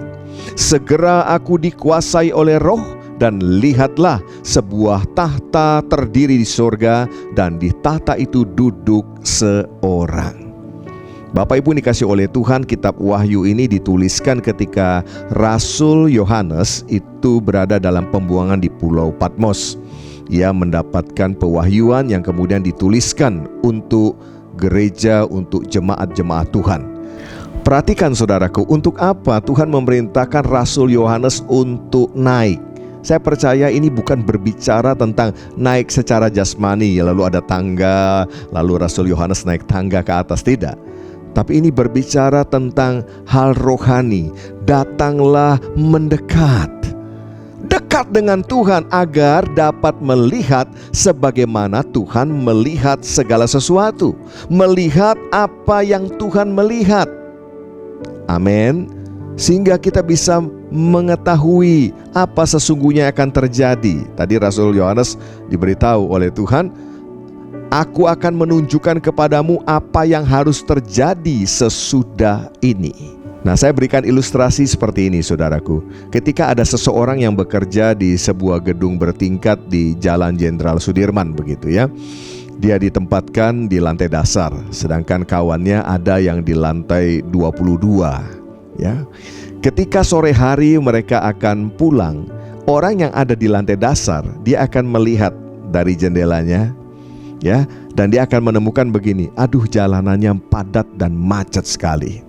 S6: Segera aku dikuasai oleh Roh, dan lihatlah sebuah tahta terdiri di sorga, dan di tahta itu duduk seorang. Bapak Ibu dikasih oleh Tuhan, kitab Wahyu ini dituliskan ketika Rasul Yohanes itu berada dalam pembuangan di Pulau Patmos. Ia mendapatkan pewahyuan yang kemudian dituliskan untuk gereja, untuk jemaat-jemaat Tuhan. Perhatikan saudaraku, untuk apa Tuhan memerintahkan Rasul Yohanes untuk naik? Saya percaya ini bukan berbicara tentang naik secara jasmani, lalu ada tangga, lalu Rasul Yohanes naik tangga ke atas, tidak. Tapi ini berbicara tentang hal rohani. Datanglah mendekat, dekat dengan Tuhan agar dapat melihat sebagaimana Tuhan melihat segala sesuatu, melihat apa yang Tuhan melihat. Amin. Sehingga kita bisa mengetahui apa sesungguhnya akan terjadi. Tadi Rasul Yohanes diberitahu oleh Tuhan, aku akan menunjukkan kepadamu apa yang harus terjadi sesudah ini. Nah, saya berikan ilustrasi seperti ini saudaraku. Ketika ada seseorang yang bekerja di sebuah gedung bertingkat di Jalan Jenderal Sudirman begitu ya. Dia ditempatkan di lantai dasar, sedangkan kawannya ada yang di lantai 22. Ya, ketika sore hari mereka akan pulang, orang yang ada di lantai dasar dia akan melihat dari jendelanya, ya, dan dia akan menemukan begini, aduh jalanannya padat dan macet sekali.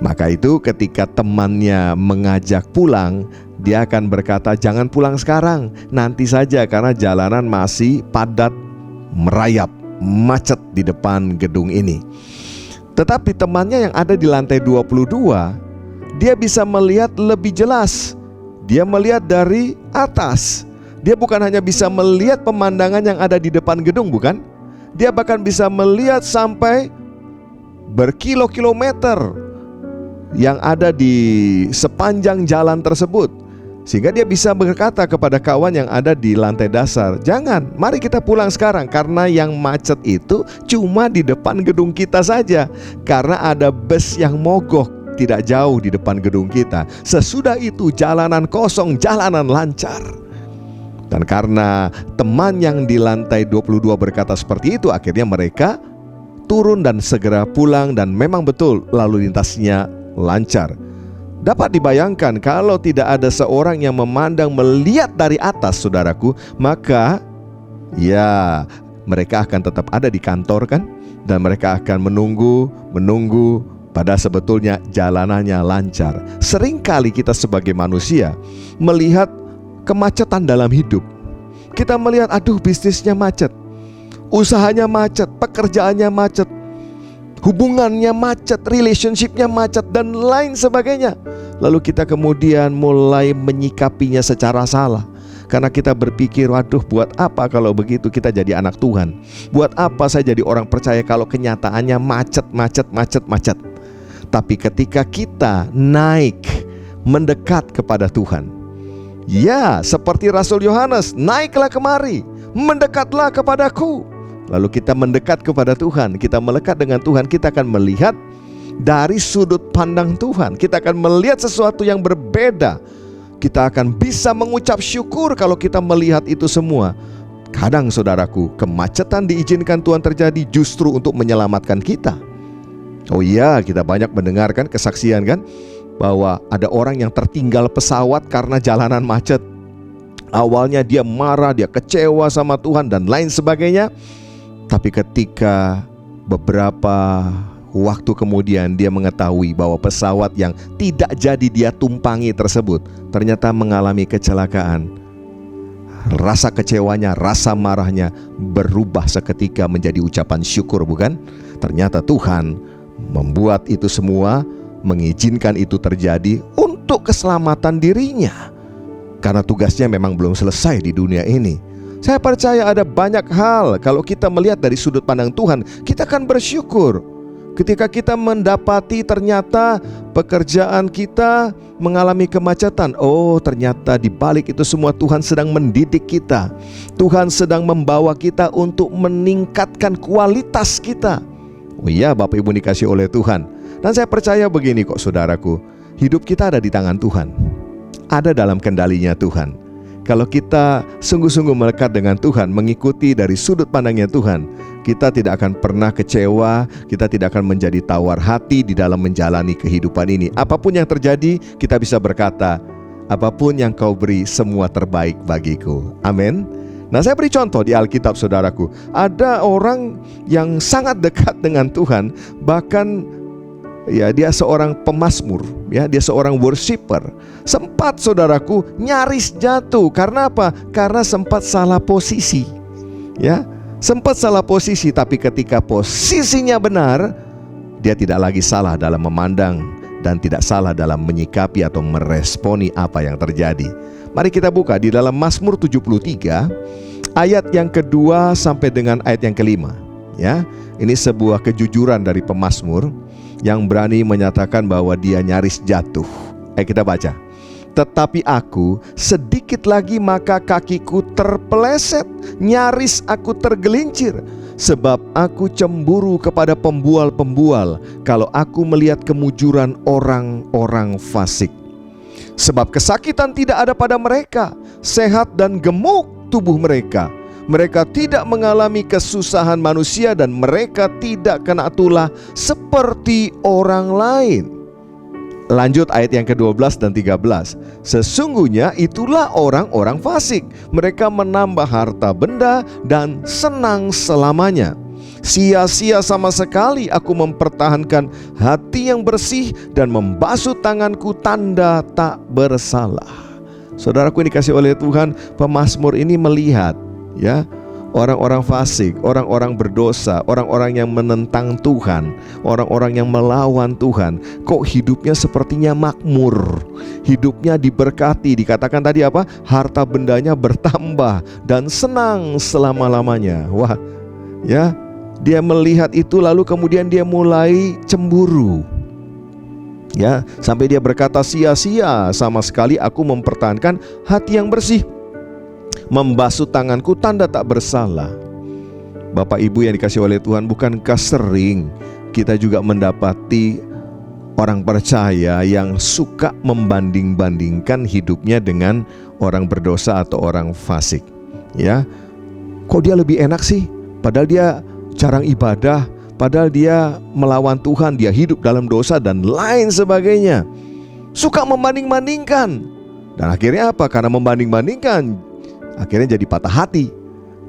S6: Maka itu ketika temannya mengajak pulang, dia akan berkata jangan pulang sekarang, nanti saja karena jalanan masih padat, merayap, macet di depan gedung ini. Tetapi temannya yang ada di lantai 22, dia bisa melihat lebih jelas. Dia melihat dari atas. Dia bukan hanya bisa melihat pemandangan yang ada di depan gedung, bukan? Dia bahkan bisa melihat sampai berkilo-kilometer yang ada di sepanjang jalan tersebut. Sehingga dia bisa berkata kepada kawan yang ada di lantai dasar, jangan, mari kita pulang sekarang, karena yang macet itu cuma di depan gedung kita saja. Karena ada bus yang mogok tidak jauh di depan gedung kita. Sesudah itu jalanan kosong, jalanan lancar. Dan karena teman yang di lantai 22 berkata seperti itu, akhirnya mereka turun dan segera pulang, dan memang betul lalu lintasnya lancar. Dapat dibayangkan kalau tidak ada seorang yang memandang, melihat dari atas saudaraku, maka ya mereka akan tetap ada di kantor kan, dan mereka akan menunggu, pada sebetulnya jalanannya lancar. Seringkali kita sebagai manusia melihat kemacetan dalam hidup. Kita melihat aduh bisnisnya macet, usahanya macet, pekerjaannya macet, hubungannya macet, relationshipnya macet, dan lain sebagainya. Lalu kita kemudian mulai menyikapinya secara salah. Karena kita berpikir, waduh buat apa kalau begitu kita jadi anak Tuhan? Buat apa saya jadi orang percaya kalau kenyataannya macet. Tapi ketika kita naik, mendekat kepada Tuhan, ya seperti Rasul Yohanes, naiklah kemari, mendekatlah kepadaku. Lalu kita mendekat kepada Tuhan, kita melekat dengan Tuhan, kita akan melihat dari sudut pandang Tuhan. Kita akan melihat sesuatu yang berbeda. Kita akan bisa mengucap syukur kalau kita melihat itu semua. Kadang saudaraku, kemacetan diizinkan Tuhan terjadi justru untuk menyelamatkan kita. Oh iya, kita banyak mendengarkan kesaksian kan, bahwa ada orang yang tertinggal pesawat karena jalanan macet. Awalnya dia marah, dia kecewa sama Tuhan dan lain sebagainya. Tapi ketika beberapa waktu kemudian dia mengetahui bahwa pesawat yang tidak jadi dia tumpangi tersebut ternyata mengalami kecelakaan, rasa kecewanya, rasa marahnya berubah seketika menjadi ucapan syukur, bukan? Ternyata Tuhan membuat itu semua, mengizinkan itu terjadi untuk keselamatan dirinya. Karena tugasnya memang belum selesai di dunia ini. Saya percaya ada banyak hal kalau kita melihat dari sudut pandang Tuhan, kita akan bersyukur. Ketika kita mendapati ternyata pekerjaan kita mengalami kemacetan, oh ternyata di balik itu semua Tuhan sedang mendidik kita. Tuhan sedang membawa kita untuk meningkatkan kualitas kita. Oh iya, Bapak Ibu dikasih oleh Tuhan. Dan saya percaya begini kok saudaraku, hidup kita ada di tangan Tuhan, ada dalam kendalinya Tuhan. Kalau kita sungguh-sungguh melekat dengan Tuhan, mengikuti dari sudut pandangnya Tuhan, kita tidak akan pernah kecewa, kita tidak akan menjadi tawar hati di dalam menjalani kehidupan ini. Apapun yang terjadi, kita bisa berkata, apapun yang kau beri, semua terbaik bagiku. Amin. Nah, saya beri contoh di Alkitab saudaraku. Ada orang yang sangat dekat dengan Tuhan, bahkan ya dia seorang pemazmur, ya dia seorang worshiper. Sempat saudaraku nyaris jatuh. Karena apa? Karena sempat salah posisi. Ya, sempat salah posisi, tapi ketika posisinya benar, dia tidak lagi salah dalam memandang dan tidak salah dalam menyikapi atau meresponi apa yang terjadi. Mari kita buka di dalam Mazmur 73 ayat yang kedua sampai dengan ayat yang kelima. Ya, ini sebuah kejujuran dari pemazmur yang berani menyatakan bahwa dia nyaris jatuh. Kita baca. Tetapi aku sedikit lagi maka kakiku terpeleset, nyaris aku tergelincir. Sebab aku cemburu kepada pembual-pembual kalau aku melihat kemujuran orang-orang fasik. Sebab kesakitan tidak ada pada mereka, sehat dan gemuk tubuh mereka. Mereka tidak mengalami kesusahan manusia dan mereka tidak kena tulah seperti orang lain. Lanjut ayat yang ke-12 dan 13. Sesungguhnya itulah orang-orang fasik. Mereka menambah harta benda dan senang selamanya. Sia-sia sama sekali aku mempertahankan hati yang bersih dan membasuh tanganku tanda tak bersalah. Saudaraku yang dikasih oleh Tuhan, pemazmur ini melihat ya orang-orang fasik, orang-orang berdosa, orang-orang yang menentang Tuhan, orang-orang yang melawan Tuhan. Kok hidupnya sepertinya makmur, hidupnya diberkati. Dikatakan tadi apa? Harta bendanya bertambah dan senang selama-lamanya. Wah, ya, dia melihat itu lalu kemudian dia mulai cemburu. Ya, sampai dia berkata, sia-sia sama sekali aku mempertahankan hati yang bersih, membasuh tanganku tanda tak bersalah. Bapak Ibu yang dikasih oleh Tuhan, bukankah sering kita juga mendapati orang percaya yang suka membanding-bandingkan hidupnya dengan orang berdosa atau orang fasik? Ya, kok dia lebih enak sih? Padahal dia jarang ibadah, padahal dia melawan Tuhan, dia hidup dalam dosa dan lain sebagainya. Suka membanding-bandingkan. Dan akhirnya apa? Karena membanding-bandingkan, akhirnya jadi patah hati,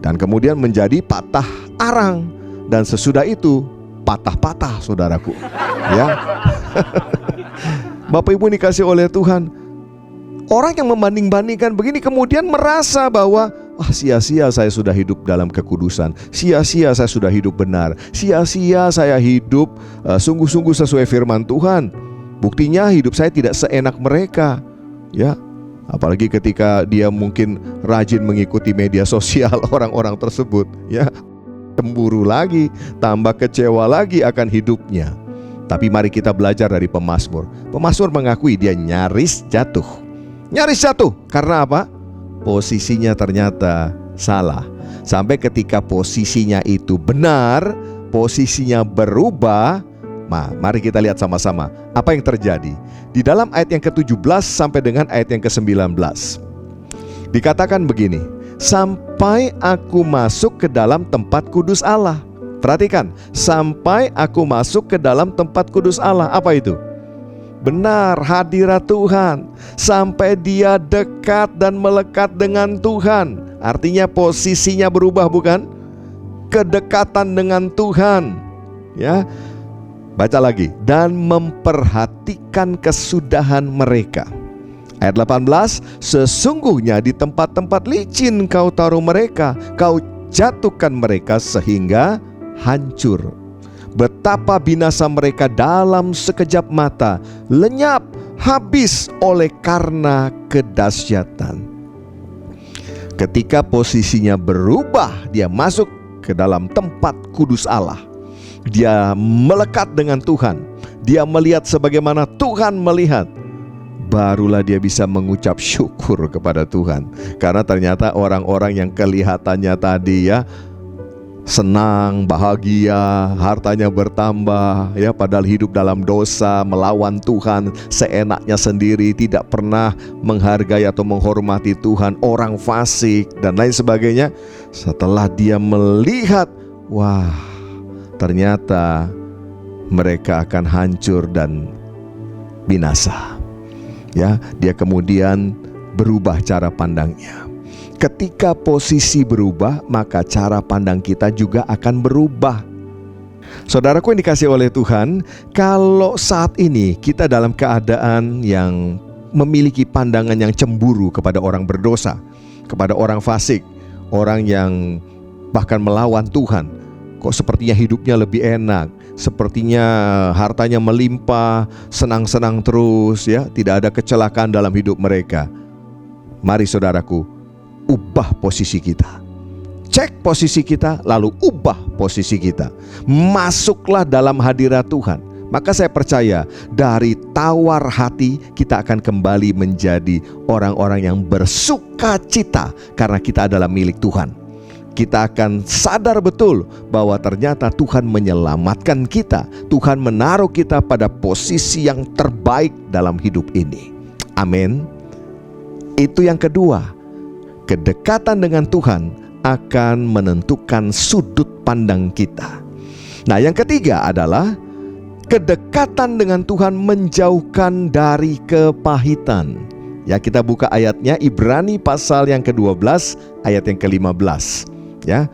S6: dan kemudian menjadi patah arang, dan sesudah itu patah-patah saudaraku. Ya, Bapak Ibu dikasih oleh Tuhan, orang yang membanding-bandingkan begini kemudian merasa bahwa wah, sia-sia saya sudah hidup dalam kekudusan, sia-sia saya sudah hidup benar, sia-sia saya hidup sungguh-sungguh sesuai firman Tuhan. Buktinya hidup saya tidak seenak mereka. Ya, apalagi ketika dia mungkin rajin mengikuti media sosial orang-orang tersebut, ya, cemburu lagi, tambah kecewa lagi akan hidupnya. Tapi mari kita belajar dari pemazmur. Pemazmur mengakui dia nyaris jatuh. Nyaris jatuh karena apa? Posisinya ternyata salah. Sampai ketika posisinya itu benar, posisinya berubah. Mari kita lihat sama-sama apa yang terjadi di dalam ayat yang ke-17 sampai dengan ayat yang ke-19. Dikatakan begini, sampai aku masuk ke dalam tempat kudus Allah. Perhatikan, sampai aku masuk ke dalam tempat kudus Allah. Apa itu? benar hadirat Tuhan, sampai dia dekat dan melekat dengan Tuhan. Artinya posisinya berubah, bukan? Kedekatan dengan Tuhan. Ya. Baca lagi, dan memperhatikan kesudahan mereka. Ayat 18, sesungguhnya di tempat-tempat licin kau taruh mereka, kau jatuhkan mereka sehingga hancur. Betapa binasa mereka dalam sekejap mata, lenyap, habis oleh karena kedahsyatan. Ketika posisinya berubah, dia masuk ke dalam tempat kudus Allah. Dia melekat dengan Tuhan. Dia melihat sebagaimana Tuhan melihat. Barulah dia bisa mengucap syukur kepada Tuhan. Karena ternyata orang-orang yang kelihatannya tadi ya senang, bahagia, hartanya bertambah ya, padahal hidup dalam dosa, melawan Tuhan seenaknya sendiri, tidak pernah menghargai atau menghormati Tuhan, orang fasik dan lain sebagainya. Setelah dia melihat, wah, ternyata mereka akan hancur dan binasa. Ya, dia kemudian berubah cara pandangnya. Ketika posisi berubah, maka cara pandang kita juga akan berubah. Saudaraku yang dikasihi oleh Tuhan, kalau saat ini kita dalam keadaan yang memiliki pandangan yang cemburu kepada orang berdosa, kepada orang fasik, orang yang bahkan melawan Tuhan, kok sepertinya hidupnya lebih enak, sepertinya hartanya melimpah, senang-senang terus ya, tidak ada kecelakaan dalam hidup mereka. Mari saudaraku, ubah posisi kita. Cek posisi kita, lalu ubah posisi kita. Masuklah dalam hadirat Tuhan. Maka saya percaya dari tawar hati kita akan kembali menjadi orang-orang yang bersuka cita karena kita adalah milik Tuhan. Kita akan sadar betul bahwa ternyata Tuhan menyelamatkan kita. Tuhan menaruh kita pada posisi yang terbaik dalam hidup ini. Amin. Itu yang kedua. Kedekatan dengan Tuhan akan menentukan sudut pandang kita. Nah, yang ketiga adalah kedekatan dengan Tuhan menjauhkan dari kepahitan. Ya, kita buka ayatnya, Ibrani pasal yang ke-12 ayat yang ke-15. Ya,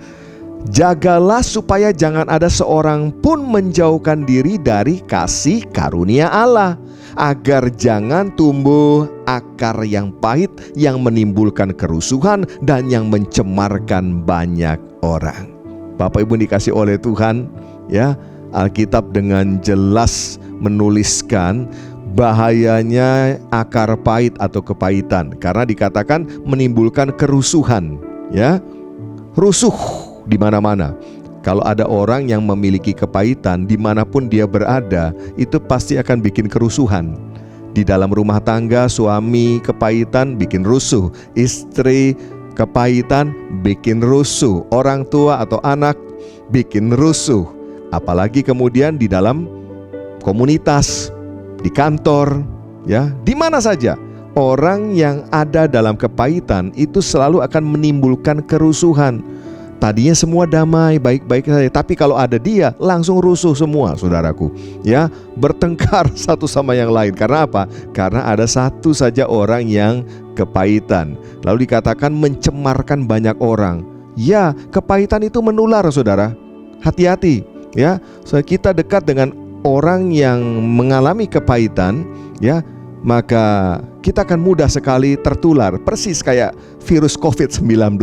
S6: jagalah supaya jangan ada seorang pun menjauhkan diri dari kasih karunia Allah, agar jangan tumbuh akar yang pahit yang menimbulkan kerusuhan dan yang mencemarkan banyak orang. Bapak Ibu dikasih oleh Tuhan, ya, Alkitab dengan jelas menuliskan bahayanya akar pahit atau kepahitan, karena dikatakan menimbulkan kerusuhan, ya. Rusuh di mana-mana. Kalau ada orang yang memiliki kepahitan dimanapun dia berada, itu pasti akan bikin kerusuhan. Di dalam rumah tangga, suami kepahitan bikin rusuh, istri kepahitan bikin rusuh, orang tua atau anak bikin rusuh. Apalagi kemudian di dalam komunitas, di kantor, ya, di mana saja. Orang yang ada dalam kepahitan itu selalu akan menimbulkan kerusuhan. Tadinya semua damai, baik-baik saja, tapi kalau ada dia langsung rusuh semua, saudaraku. Ya, bertengkar satu sama yang lain. Karena apa? Karena ada satu saja orang yang kepahitan. Lalu dikatakan mencemarkan banyak orang. Ya, kepahitan itu menular, saudara. Hati-hati, ya. So, kita dekat dengan orang yang mengalami kepahitan, ya, maka kita akan mudah sekali tertular, persis kayak virus COVID-19.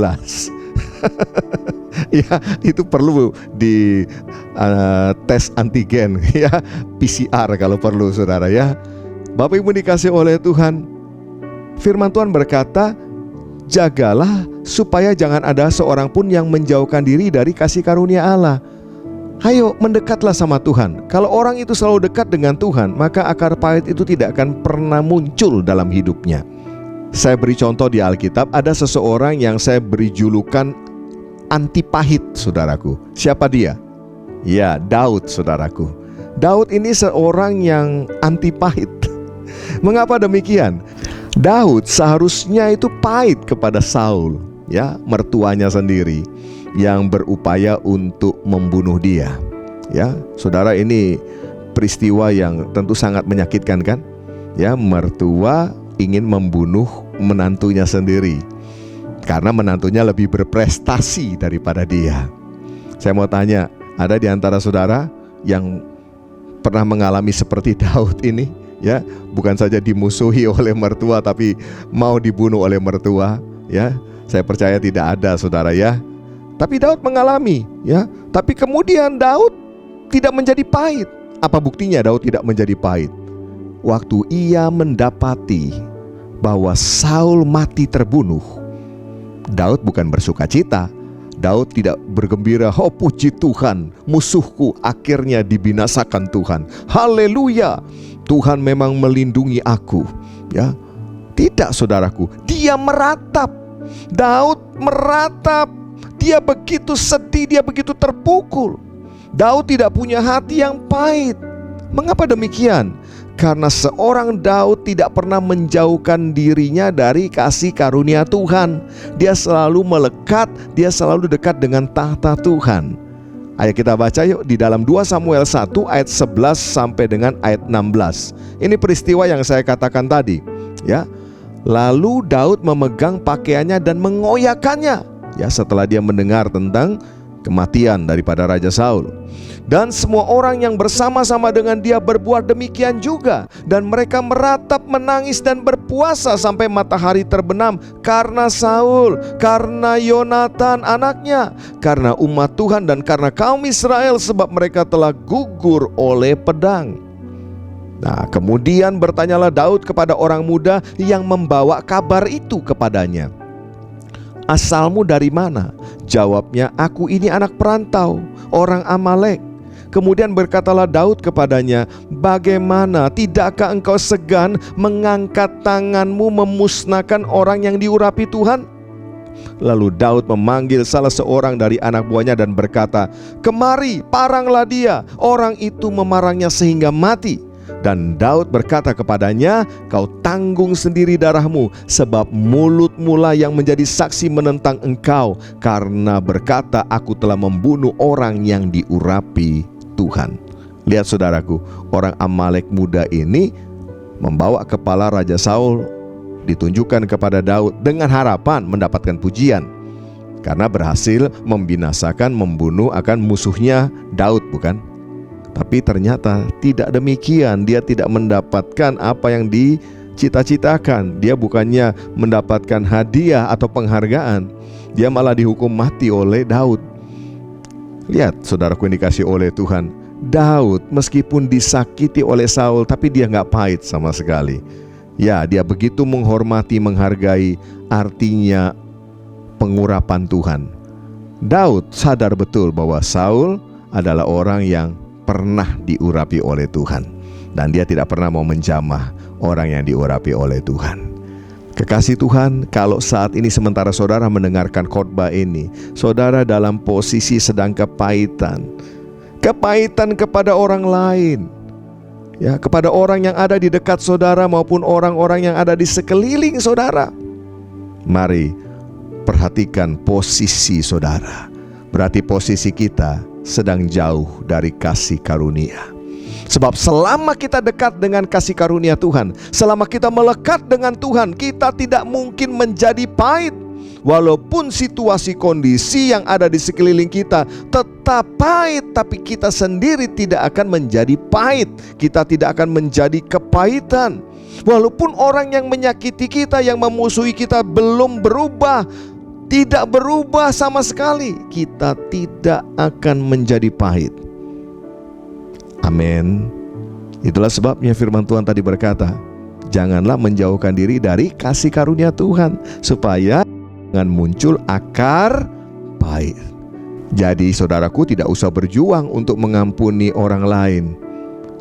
S6: Ya, itu perlu di tes antigen, ya, PCR kalau perlu, saudara, ya. Bapak Ibu dikasih oleh Tuhan, firman Tuhan berkata, jagalah supaya jangan ada seorang pun yang menjauhkan diri dari kasih karunia Allah. Ayo mendekatlah sama Tuhan. Kalau orang itu selalu dekat dengan Tuhan, maka akar pahit itu tidak akan pernah muncul dalam hidupnya. Saya beri contoh di Alkitab, ada seseorang yang saya beri julukan anti pahit, saudaraku. Siapa dia? Ya, Daud, saudaraku. Daud ini seorang yang anti pahit. Mengapa demikian? Daud seharusnya itu pahit kepada Saul, ya, mertuanya sendiri, yang berupaya untuk membunuh dia. Ya, saudara, ini peristiwa yang tentu sangat menyakitkan, kan? Ya, mertua ingin membunuh menantunya sendiri karena menantunya lebih berprestasi daripada dia. Saya mau tanya, ada di antara saudara yang pernah mengalami seperti Daud ini? Ya, bukan saja dimusuhi oleh mertua tapi mau dibunuh oleh mertua. Ya, saya percaya tidak ada, saudara ya. Tapi Daud mengalami, ya. Tapi kemudian Daud tidak menjadi pahit. Apa buktinya Daud tidak menjadi pahit? Waktu ia mendapati bahwa Saul mati terbunuh, Daud bukan bersuka cita. Daud tidak bergembira, "Oh puji Tuhan, musuhku akhirnya dibinasakan Tuhan. Haleluya, Tuhan memang melindungi aku." Ya, tidak, saudaraku. Dia meratap. Daud meratap. Dia begitu sedih, dia begitu terpukul. Daud tidak punya hati yang pahit. Mengapa demikian? Karena seorang Daud tidak pernah menjauhkan dirinya dari kasih karunia Tuhan. Dia selalu melekat, dia selalu dekat dengan tahta Tuhan. Ayo kita baca yuk di dalam 2 Samuel 1 ayat 11 sampai dengan ayat 16. Ini peristiwa yang saya katakan tadi, ya. Lalu Daud memegang pakaiannya dan mengoyakkannya, ya, setelah dia mendengar tentang kematian daripada Raja Saul. Dan semua orang yang bersama-sama dengan dia berbuat demikian juga. Dan mereka meratap, menangis dan berpuasa sampai matahari terbenam karena Saul, karena Yonatan anaknya, karena umat Tuhan dan karena kaum Israel, sebab mereka telah gugur oleh pedang. Nah, kemudian bertanyalah Daud kepada orang muda yang membawa kabar itu kepadanya. "Asalmu dari mana?" Jawabnya, "Aku ini anak perantau, orang Amalek." Kemudian berkatalah Daud kepadanya, "Bagaimana, tidakkah engkau segan mengangkat tanganmu memusnahkan orang yang diurapi Tuhan?" Lalu Daud memanggil salah seorang dari anak buahnya dan berkata, "Kemari, paranglah dia." Orang itu memarangnya sehingga mati. Dan Daud berkata kepadanya, "Kau tanggung sendiri darahmu, sebab mulutmu lah yang menjadi saksi menentang engkau, karena berkata, aku telah membunuh orang yang diurapi Tuhan." Lihat saudaraku, orang Amalek muda ini membawa kepala Raja Saul ditunjukkan kepada Daud dengan harapan mendapatkan pujian, karena berhasil membinasakan, membunuh akan musuhnya Daud, bukan? Tapi ternyata tidak demikian. Dia tidak mendapatkan apa yang dicita-citakan. Dia bukannya mendapatkan hadiah atau penghargaan, dia malah dihukum mati oleh Daud. Lihat saudaraku yang dikasih oleh Tuhan, Daud meskipun disakiti oleh Saul, tapi dia gak pahit sama sekali. Ya, dia begitu menghormati, menghargai, artinya pengurapan Tuhan. Daud sadar betul bahwa Saul adalah orang yang pernah diurapi oleh Tuhan, dan dia tidak pernah mau menjamah orang yang diurapi oleh Tuhan. Kekasih Tuhan, kalau saat ini sementara saudara mendengarkan khotbah ini, saudara dalam posisi sedang kepahitan kepada orang lain, ya, kepada orang yang ada di dekat saudara maupun orang-orang yang ada di sekeliling saudara, mari perhatikan posisi saudara. Berarti posisi kita sedang jauh dari kasih karunia. Sebab selama kita dekat dengan kasih karunia Tuhan, selama kita melekat dengan Tuhan, kita tidak mungkin menjadi pahit. Walaupun situasi kondisi yang ada di sekeliling kita tetap pahit, tapi kita sendiri tidak akan menjadi pahit. Kita tidak akan menjadi kepahitan. Walaupun orang yang menyakiti kita, yang memusuhi kita belum berubah, tidak berubah sama sekali, kita tidak akan menjadi pahit. Amin. Itulah sebabnya firman Tuhan tadi berkata, janganlah menjauhkan diri dari kasih karunia Tuhan, supaya jangan muncul akar pahit. Jadi saudaraku, tidak usah berjuang untuk mengampuni orang lain.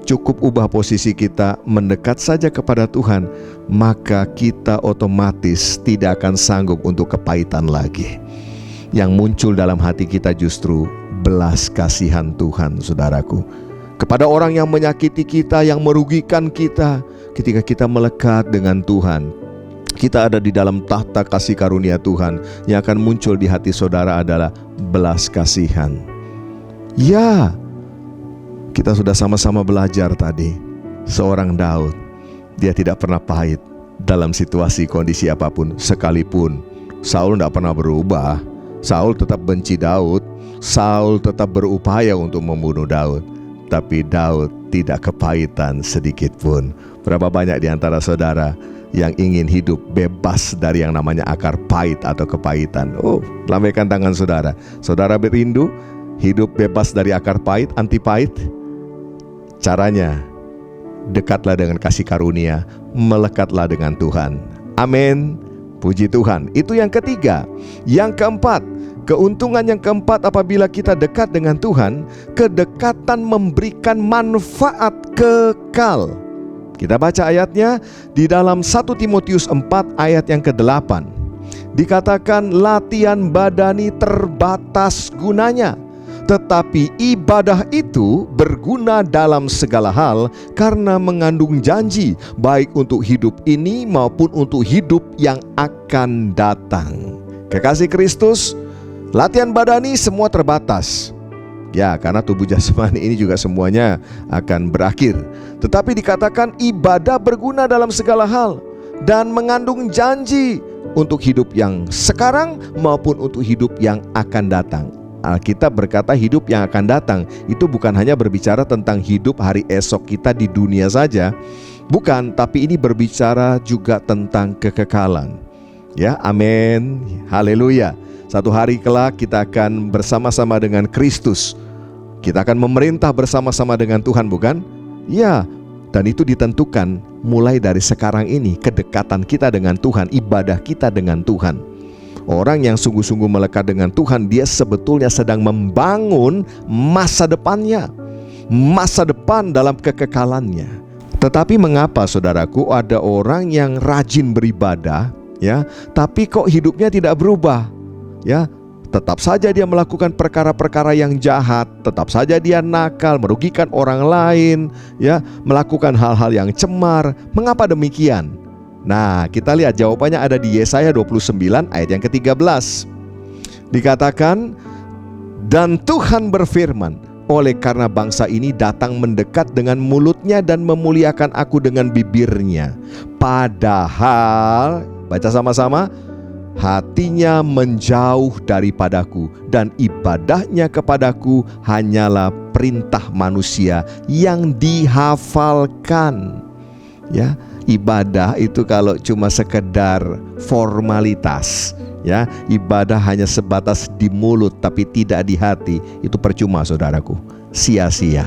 S6: Cukup ubah posisi kita, mendekat saja kepada Tuhan, maka kita otomatis tidak akan sanggup untuk kepahitan lagi. Yang muncul dalam hati kita justru belas kasihan Tuhan, saudaraku, kepada orang yang menyakiti kita, yang merugikan kita. Ketika kita melekat dengan Tuhan, kita ada di dalam tahta kasih karunia Tuhan. Yang akan muncul di hati saudara adalah belas kasihan. Ya, kita sudah sama-sama belajar tadi, seorang Daud Dia tidak pernah pahit dalam situasi kondisi apapun. Sekalipun Saul tidak pernah berubah, Saul tetap benci Daud, Saul tetap berupaya untuk membunuh Daud, tapi Daud tidak kepahitan sedikit pun. Berapa banyak di antara saudara yang ingin hidup bebas dari yang namanya akar pahit atau kepahitan? Oh, lambaikan tangan saudara. Saudara berindu hidup bebas dari akar pahit, anti pahit? Caranya, dekatlah dengan kasih karunia, melekatlah dengan Tuhan. Amin. Puji Tuhan. Itu yang ketiga. Yang keempat, keuntungan yang keempat apabila kita dekat dengan Tuhan, kedekatan memberikan manfaat kekal. Kita baca ayatnya di dalam 1 Timotius 4 ayat yang ke-8. Dikatakan latihan badani terbatas gunanya, tetapi ibadah itu berguna dalam segala hal karena mengandung janji, baik untuk hidup ini maupun untuk hidup yang akan datang. Kekasih Kristus, latihan badani semua terbatas. Ya, karena tubuh jasmani ini juga semuanya akan berakhir. Tetapi dikatakan ibadah berguna dalam segala hal dan mengandung janji untuk hidup yang sekarang maupun untuk hidup yang akan datang. Alkitab berkata hidup yang akan datang itu bukan hanya berbicara tentang hidup hari esok kita di dunia saja, bukan, tapi ini berbicara juga tentang kekekalan. Ya, amin, haleluya. Satu hari kelak kita akan bersama-sama dengan Kristus. Kita akan memerintah bersama-sama dengan Tuhan, bukan? Ya, dan itu ditentukan mulai dari sekarang ini, kedekatan kita dengan Tuhan, ibadah kita dengan Tuhan. Orang yang sungguh-sungguh melekat dengan Tuhan, dia sebetulnya sedang membangun masa depannya, masa depan dalam kekekalannya. Tetapi mengapa saudaraku ada orang yang rajin beribadah, ya, tapi kok hidupnya tidak berubah? Ya, tetap saja dia melakukan perkara-perkara yang jahat, tetap saja dia nakal, merugikan orang lain, ya, melakukan hal-hal yang cemar. Mengapa demikian? Nah, kita lihat jawabannya ada di Yesaya 29 ayat yang ke-13. Dikatakan, dan Tuhan berfirman, oleh karena bangsa ini datang mendekat dengan mulutnya dan memuliakan aku dengan bibirnya, padahal, baca sama-sama, hatinya menjauh daripadaku dan ibadahnya kepadaku hanyalah perintah manusia yang dihafalkan. Ya, ibadah itu kalau cuma sekedar formalitas, ya, ibadah hanya sebatas di mulut tapi tidak di hati, itu percuma saudaraku, sia-sia.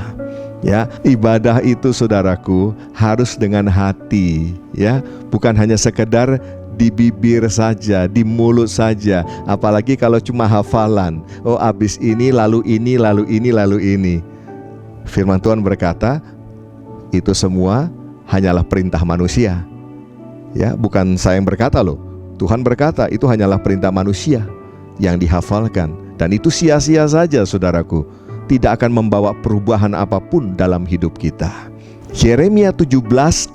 S6: Ya, ibadah itu saudaraku harus dengan hati, ya, bukan hanya sekedar di bibir saja, di mulut saja. Apalagi kalau cuma hafalan, oh abis ini lalu ini lalu ini lalu ini. Firman Tuhan berkata, itu semua hanyalah perintah manusia. Ya, bukan saya yang berkata loh. Tuhan berkata itu hanyalah perintah manusia yang dihafalkan, dan itu sia-sia saja saudaraku. Tidak akan membawa perubahan apapun dalam hidup kita. Yeremia 17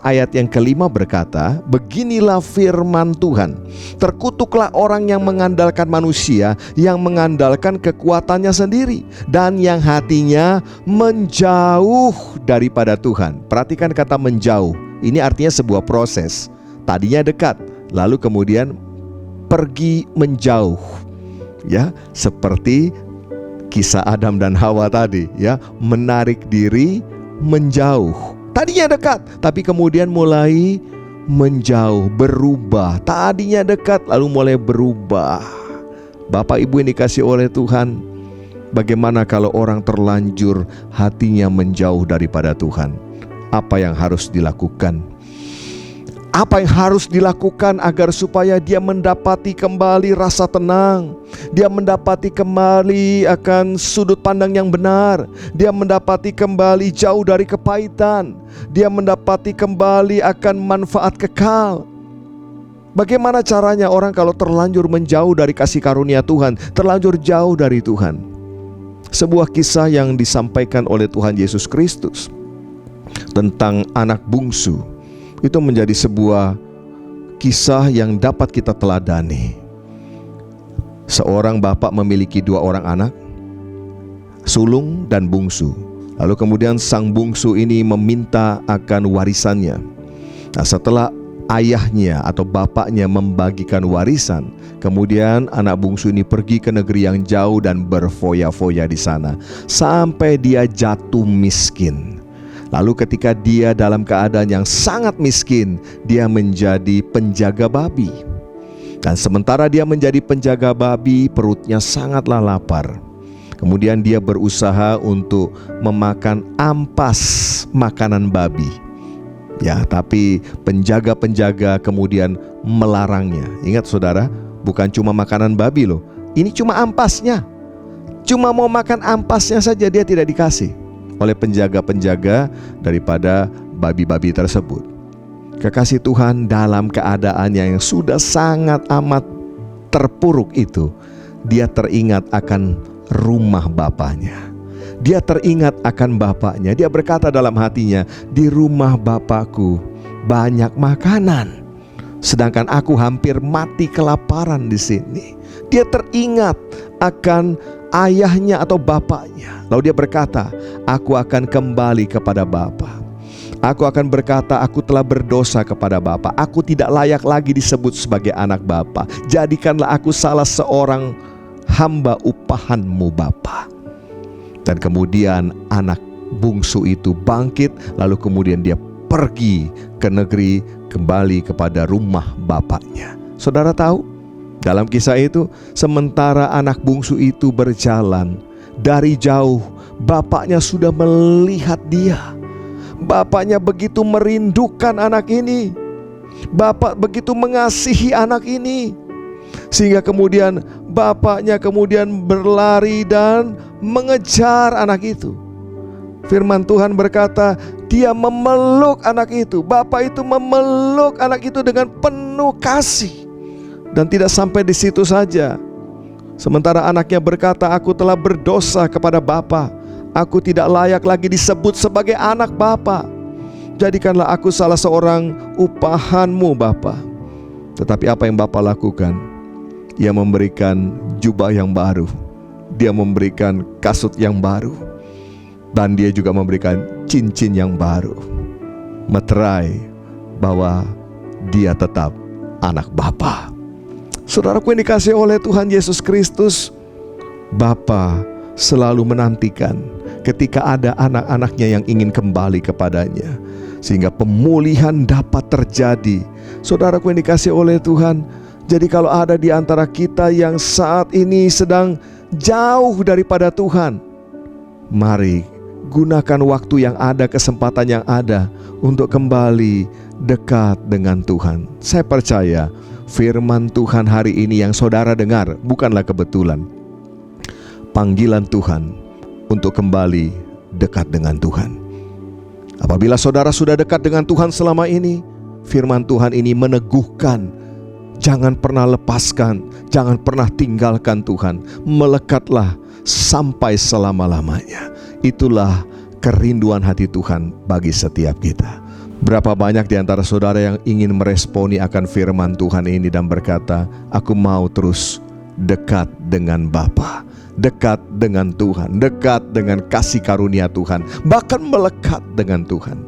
S6: ayat yang ke-5 berkata, beginilah firman Tuhan, terkutuklah orang yang mengandalkan manusia, yang mengandalkan kekuatannya sendiri, dan yang hatinya menjauh daripada Tuhan. Perhatikan kata menjauh, ini artinya sebuah proses. Tadinya dekat, lalu kemudian pergi menjauh. Ya, seperti kisah Adam dan Hawa tadi, ya, menarik diri menjauh. Tadinya dekat, tapi kemudian mulai menjauh, berubah. Tadinya dekat, lalu mulai berubah. Bapak Ibu yang dikasihi oleh Tuhan, bagaimana kalau orang terlanjur hatinya menjauh daripada Tuhan? Apa yang harus dilakukan? Apa yang harus dilakukan agar supaya dia mendapati kembali rasa tenang, dia mendapati kembali akan sudut pandang yang benar, dia mendapati kembali jauh dari kepahitan, dia mendapati kembali akan manfaat kekal. Bagaimana caranya orang kalau terlanjur menjauh dari kasih karunia Tuhan, terlanjur jauh dari Tuhan? Sebuah kisah yang disampaikan oleh Tuhan Yesus Kristus tentang anak bungsu, itu menjadi sebuah kisah yang dapat kita teladani. Seorang bapak memiliki 2 orang anak, sulung dan bungsu. Lalu kemudian sang bungsu ini meminta akan warisannya. Nah, setelah ayahnya atau bapaknya membagikan warisan, kemudian anak bungsu ini pergi ke negeri yang jauh dan berfoya-foya di sana sampai dia jatuh miskin. Lalu ketika dia dalam keadaan yang sangat miskin, dia menjadi penjaga babi. Dan sementara dia menjadi penjaga babi, perutnya sangatlah lapar. Kemudian dia berusaha untuk memakan ampas makanan babi. Ya, tapi penjaga-penjaga kemudian melarangnya. Ingat saudara, bukan cuma makanan babi loh. Ini cuma ampasnya. Cuma mau makan ampasnya saja dia tidak dikasih oleh penjaga-penjaga daripada babi-babi tersebut. Kekasih Tuhan, dalam keadaannya yang sudah sangat amat terpuruk itu, dia teringat akan rumah bapaknya. Dia teringat akan bapaknya. Dia berkata dalam hatinya, di rumah bapakku banyak makanan, sedangkan aku hampir mati kelaparan di sini. Dia teringat akan ayahnya atau bapaknya. Lalu dia berkata, aku akan kembali kepada Bapa. Aku akan berkata, aku telah berdosa kepada Bapa. Aku tidak layak lagi disebut sebagai anak Bapa. Jadikanlah aku salah seorang hamba upahan-Mu Bapa. Dan kemudian anak bungsu itu bangkit, lalu kemudian dia pergi ke negeri, kembali kepada rumah bapaknya. Saudara tahu, dalam kisah itu, sementara anak bungsu itu berjalan dari jauh, bapaknya sudah melihat dia. Bapaknya begitu merindukan anak ini. Bapak begitu mengasihi anak ini, sehingga kemudian bapaknya kemudian berlari dan mengejar anak itu. Firman Tuhan berkata, dia memeluk anak itu. Bapak itu memeluk anak itu dengan penuh kasih. Dan tidak sampai di situ saja. Sementara anaknya berkata, aku telah berdosa kepada Bapa. Aku tidak layak lagi disebut sebagai anak Bapa. Jadikanlah aku salah seorang upahan-Mu Bapa. Tetapi apa yang Bapa lakukan? Ia memberikan jubah yang baru. Dia memberikan kasut yang baru. Dan dia juga memberikan cincin yang baru. Meterai bahwa dia tetap anak Bapa. Saudaraku yang dikasihi oleh Tuhan Yesus Kristus, Bapa selalu menantikan ketika ada anak-anaknya yang ingin kembali kepadanya, sehingga pemulihan dapat terjadi. Saudaraku yang dikasihi oleh Tuhan, jadi kalau ada di antara kita yang saat ini sedang jauh daripada Tuhan, mari gunakan waktu yang ada, kesempatan yang ada untuk kembali dekat dengan Tuhan. Saya percaya firman Tuhan hari ini yang saudara dengar bukanlah kebetulan. Panggilan Tuhan untuk kembali dekat dengan Tuhan. Apabila saudara sudah dekat dengan Tuhan selama ini, firman Tuhan ini meneguhkan, jangan pernah lepaskan, jangan pernah tinggalkan Tuhan. Melekatlah sampai selama-lamanya. Itulah kerinduan hati Tuhan bagi setiap kita. Berapa banyak di antara saudara yang ingin meresponi akan firman Tuhan ini dan berkata, aku mau terus dekat dengan Bapa, dekat dengan Tuhan, dekat dengan kasih karunia Tuhan, bahkan melekat dengan Tuhan.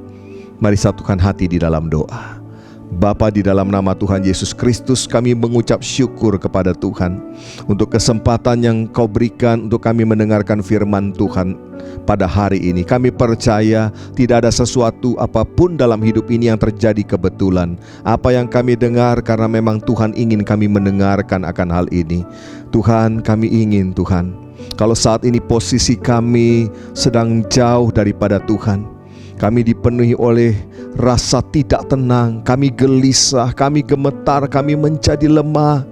S6: Mari satukan hati di dalam doa. Bapa, di dalam nama Tuhan Yesus Kristus, kami mengucap syukur kepada Tuhan untuk kesempatan yang Kau berikan untuk kami mendengarkan firman Tuhan pada hari ini. Kami percaya tidak ada sesuatu apapun dalam hidup ini yang terjadi kebetulan. Apa yang kami dengar karena memang Tuhan ingin kami mendengarkan akan hal ini. Tuhan, kami ingin Tuhan, kalau saat ini posisi kami sedang jauh daripada Tuhan, kami dipenuhi oleh rasa tidak tenang, kami gelisah, kami gemetar, kami menjadi lemah.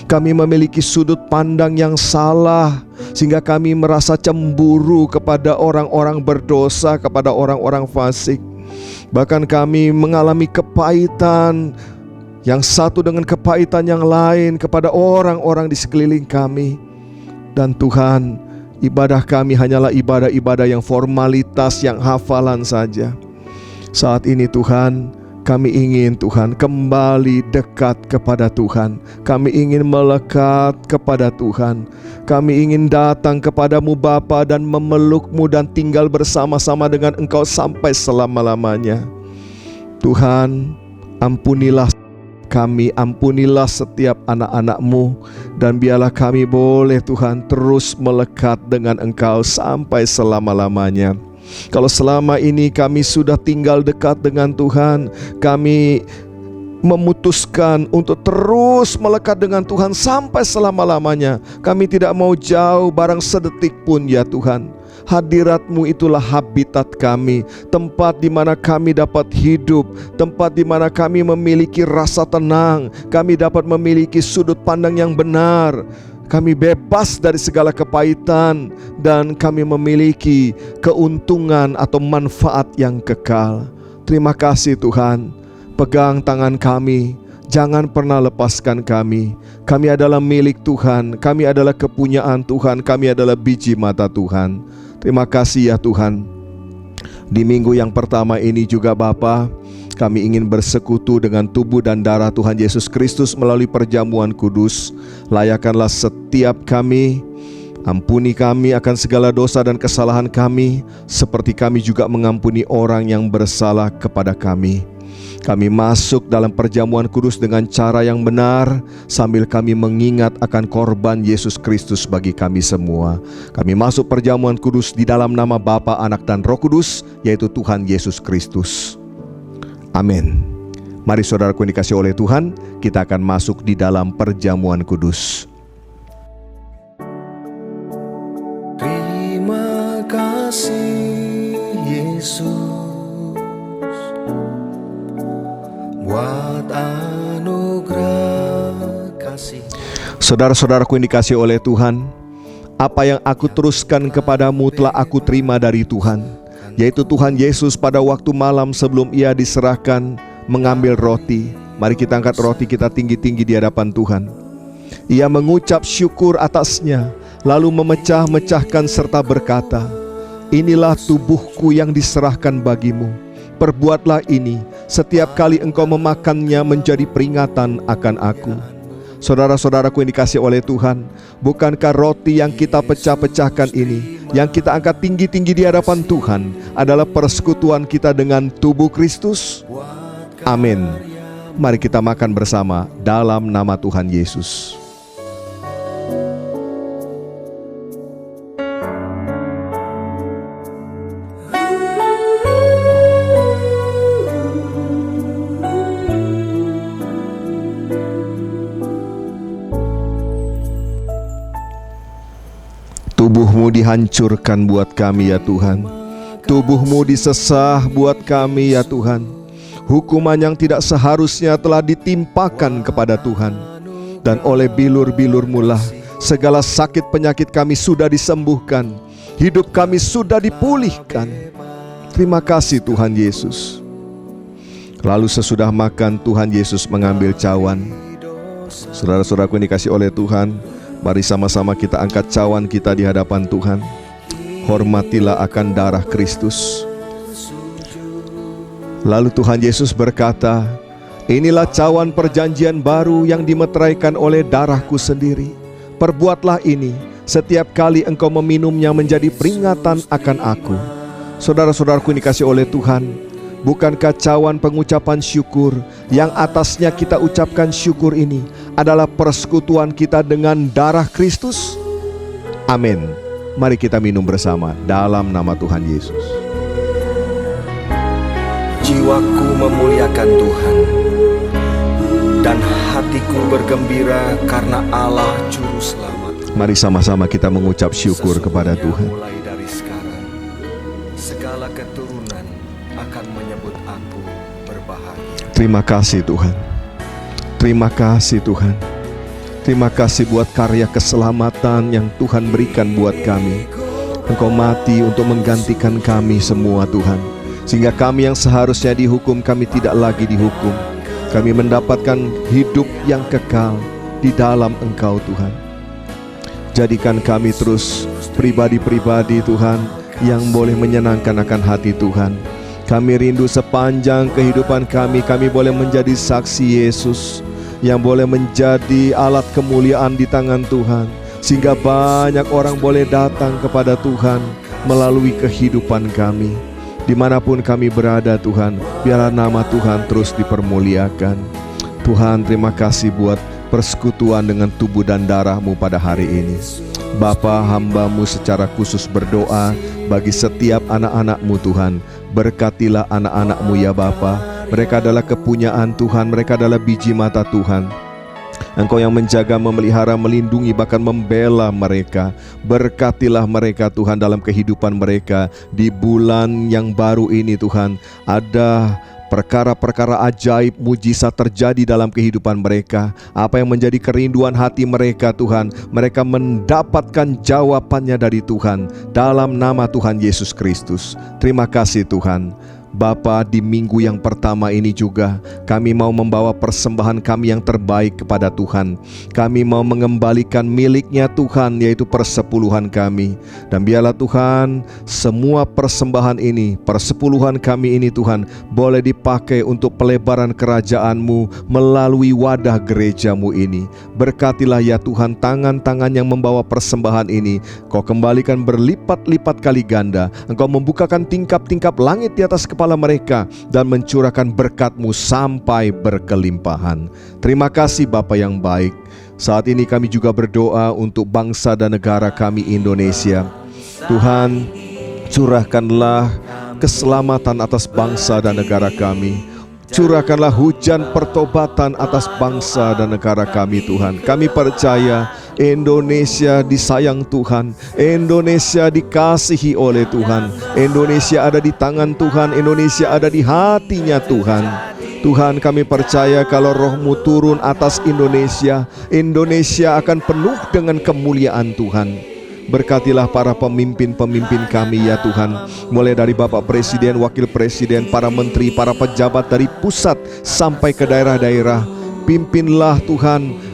S6: Kami memiliki sudut pandang yang salah, sehingga kami merasa cemburu kepada orang-orang berdosa, kepada orang-orang fasik. Bahkan kami mengalami kepahitan, yang satu dengan kepahitan yang lain kepada orang-orang di sekeliling kami. Dan Tuhan, ibadah kami hanyalah ibadah-ibadah yang formalitas, yang hafalan saja. Saat ini Tuhan, kami ingin Tuhan kembali dekat kepada Tuhan. Kami ingin melekat kepada Tuhan. Kami ingin datang kepadamu Bapa dan memelukmu dan tinggal bersama-sama dengan Engkau sampai selama-lamanya. Tuhan, Ampunilah kami, ampunilah setiap anak-anak-Mu, dan biarlah kami boleh Tuhan terus melekat dengan Engkau sampai selama-lamanya. Kalau selama ini kami sudah tinggal dekat dengan Tuhan, kami memutuskan untuk terus melekat dengan Tuhan sampai selama-lamanya. Kami tidak mau jauh barang sedetik pun ya Tuhan. Hadirat-Mu itulah habitat kami, tempat di mana kami dapat hidup, tempat di mana kami memiliki rasa tenang, kami dapat memiliki sudut pandang yang benar, kami bebas dari segala kepahitan, dan kami memiliki keuntungan atau manfaat yang kekal. Terima kasih Tuhan. Pegang tangan kami, jangan pernah lepaskan kami. Kami adalah milik Tuhan, kami adalah kepunyaan Tuhan, kami adalah biji mata Tuhan. Terima kasih ya Tuhan. Di minggu yang pertama ini juga Bapa, kami ingin bersekutu dengan tubuh dan darah Tuhan Yesus Kristus melalui perjamuan kudus. Layakanlah setiap kami, ampuni kami akan segala dosa dan kesalahan kami, seperti kami juga mengampuni orang yang bersalah kepada kami. Kami masuk dalam perjamuan kudus dengan cara yang benar, sambil kami mengingat akan korban Yesus Kristus bagi kami semua. Kami masuk perjamuan kudus di dalam nama Bapa, Anak, dan Roh Kudus, yaitu Tuhan Yesus Kristus. Amin. Mari saudaraku yang dikasihi oleh Tuhan, kita akan masuk di dalam perjamuan kudus.
S7: Terima kasih Yesus buat anugerah kasih.
S6: Saudara-saudaraku yang dikasihi oleh Tuhan, apa yang aku teruskan kepadamu telah aku terima dari Tuhan, yaitu Tuhan Yesus pada waktu malam sebelum Ia diserahkan mengambil roti. Mari kita angkat roti kita tinggi-tinggi di hadapan Tuhan. Ia mengucap syukur atasnya, lalu memecah-mecahkan serta berkata, "Inilah tubuhku yang diserahkan bagimu. Perbuatlah ini setiap kali engkau memakannya menjadi peringatan akan aku." Saudara-saudaraku yang dikasihi oleh Tuhan, bukankah roti yang kita pecah-pecahkan ini, yang kita angkat tinggi-tinggi di hadapan Tuhan, adalah persekutuan kita dengan tubuh Kristus? Amin. Mari kita makan bersama dalam nama Tuhan Yesus. Tubuh-Mu dihancurkan buat kami ya Tuhan. Tubuh-Mu disesah buat kami ya Tuhan. Hukuman yang tidak seharusnya telah ditimpakan kepada Tuhan. Dan oleh bilur-bilur-Mu lah segala sakit penyakit kami sudah disembuhkan. Hidup kami sudah dipulihkan. Terima kasih Tuhan Yesus. Lalu sesudah makan, Tuhan Yesus mengambil cawan. Saudara-saudaraku yang dikasihi oleh Tuhan, mari sama-sama kita angkat cawan kita di hadapan Tuhan. Hormatilah akan darah Kristus. Lalu Tuhan Yesus berkata, "Inilah cawan perjanjian baru yang dimeteraikan oleh darahku sendiri. Perbuatlah ini setiap kali engkau meminumnya menjadi peringatan akan aku." Saudara-saudaraku yang dikasihi oleh Tuhan, bukankah cawan pengucapan syukur yang atasnya kita ucapkan syukur ini adalah persekutuan kita dengan darah Kristus? Amin. Mari kita minum bersama dalam nama Tuhan Yesus.
S8: Jiwaku memuliakan Tuhan, dan hatiku bergembira karena Allah Juru Selamat.
S6: Mari sama-sama kita mengucap syukur kepada Tuhan.
S8: Mulai dari sekarang, segala keturunan akan menyebut aku berbahagia.
S6: Terima kasih Tuhan. Terima kasih Tuhan. Terima kasih buat karya keselamatan yang Tuhan berikan buat kami. Engkau mati untuk menggantikan kami semua Tuhan, sehingga kami yang seharusnya dihukum, kami tidak lagi dihukum. Kami mendapatkan hidup yang kekal di dalam Engkau Tuhan. Jadikan kami terus pribadi-pribadi Tuhan yang boleh menyenangkan akan hati Tuhan. Kami rindu sepanjang kehidupan kami boleh menjadi saksi Yesus, yang boleh menjadi alat kemuliaan di tangan Tuhan, sehingga banyak orang boleh datang kepada Tuhan melalui kehidupan kami. Dimanapun kami berada Tuhan, biarlah nama Tuhan terus dipermuliakan. Tuhan, terima kasih buat persekutuan dengan tubuh dan darah-Mu pada hari ini. Bapa, hamba-Mu secara khusus berdoa bagi setiap anak-anak-Mu Tuhan. Berkatilah anak-anak-Mu ya Bapa. Mereka adalah kepunyaan Tuhan, mereka adalah biji mata Tuhan. Engkau yang menjaga, memelihara, melindungi, bahkan membela mereka. Berkatilah mereka Tuhan dalam kehidupan mereka. Di bulan yang baru ini Tuhan, ada perkara-perkara ajaib, mujizat terjadi dalam kehidupan mereka. Apa yang menjadi kerinduan hati mereka Tuhan, mereka mendapatkan jawabannya dari Tuhan dalam nama Tuhan Yesus Kristus. Terima kasih Tuhan. Bapa, di minggu yang pertama ini juga kami mau membawa persembahan kami yang terbaik kepada Tuhan. Kami mau mengembalikan miliknya Tuhan, yaitu persepuluhan kami. Dan biarlah Tuhan, semua persembahan ini, persepuluhan kami ini Tuhan, boleh dipakai untuk pelebaran kerajaan-Mu melalui wadah gereja-Mu ini. Berkatilah ya Tuhan, tangan-tangan yang membawa persembahan ini Kau kembalikan berlipat-lipat kali ganda. Engkau membukakan tingkap-tingkap langit di atas kepala mereka dan mencurahkan berkat-Mu sampai berkelimpahan. Terima kasih Bapa yang baik. Saat ini kami juga berdoa untuk bangsa dan negara kami Indonesia. Tuhan, curahkanlah keselamatan atas bangsa dan negara kami. Curahkanlah hujan pertobatan atas bangsa dan negara kami Tuhan. Kami percaya Indonesia disayang Tuhan, Indonesia dikasihi oleh Tuhan, Indonesia ada di tangan Tuhan, Indonesia ada di hatinya Tuhan. Tuhan, kami percaya kalau Roh-Mu turun atas Indonesia, Indonesia akan penuh dengan kemuliaan Tuhan. Berkatilah para pemimpin-pemimpin kami ya Tuhan, mulai dari Bapak Presiden, Wakil Presiden, para menteri, para pejabat dari pusat sampai ke daerah-daerah. Pimpinlah Tuhan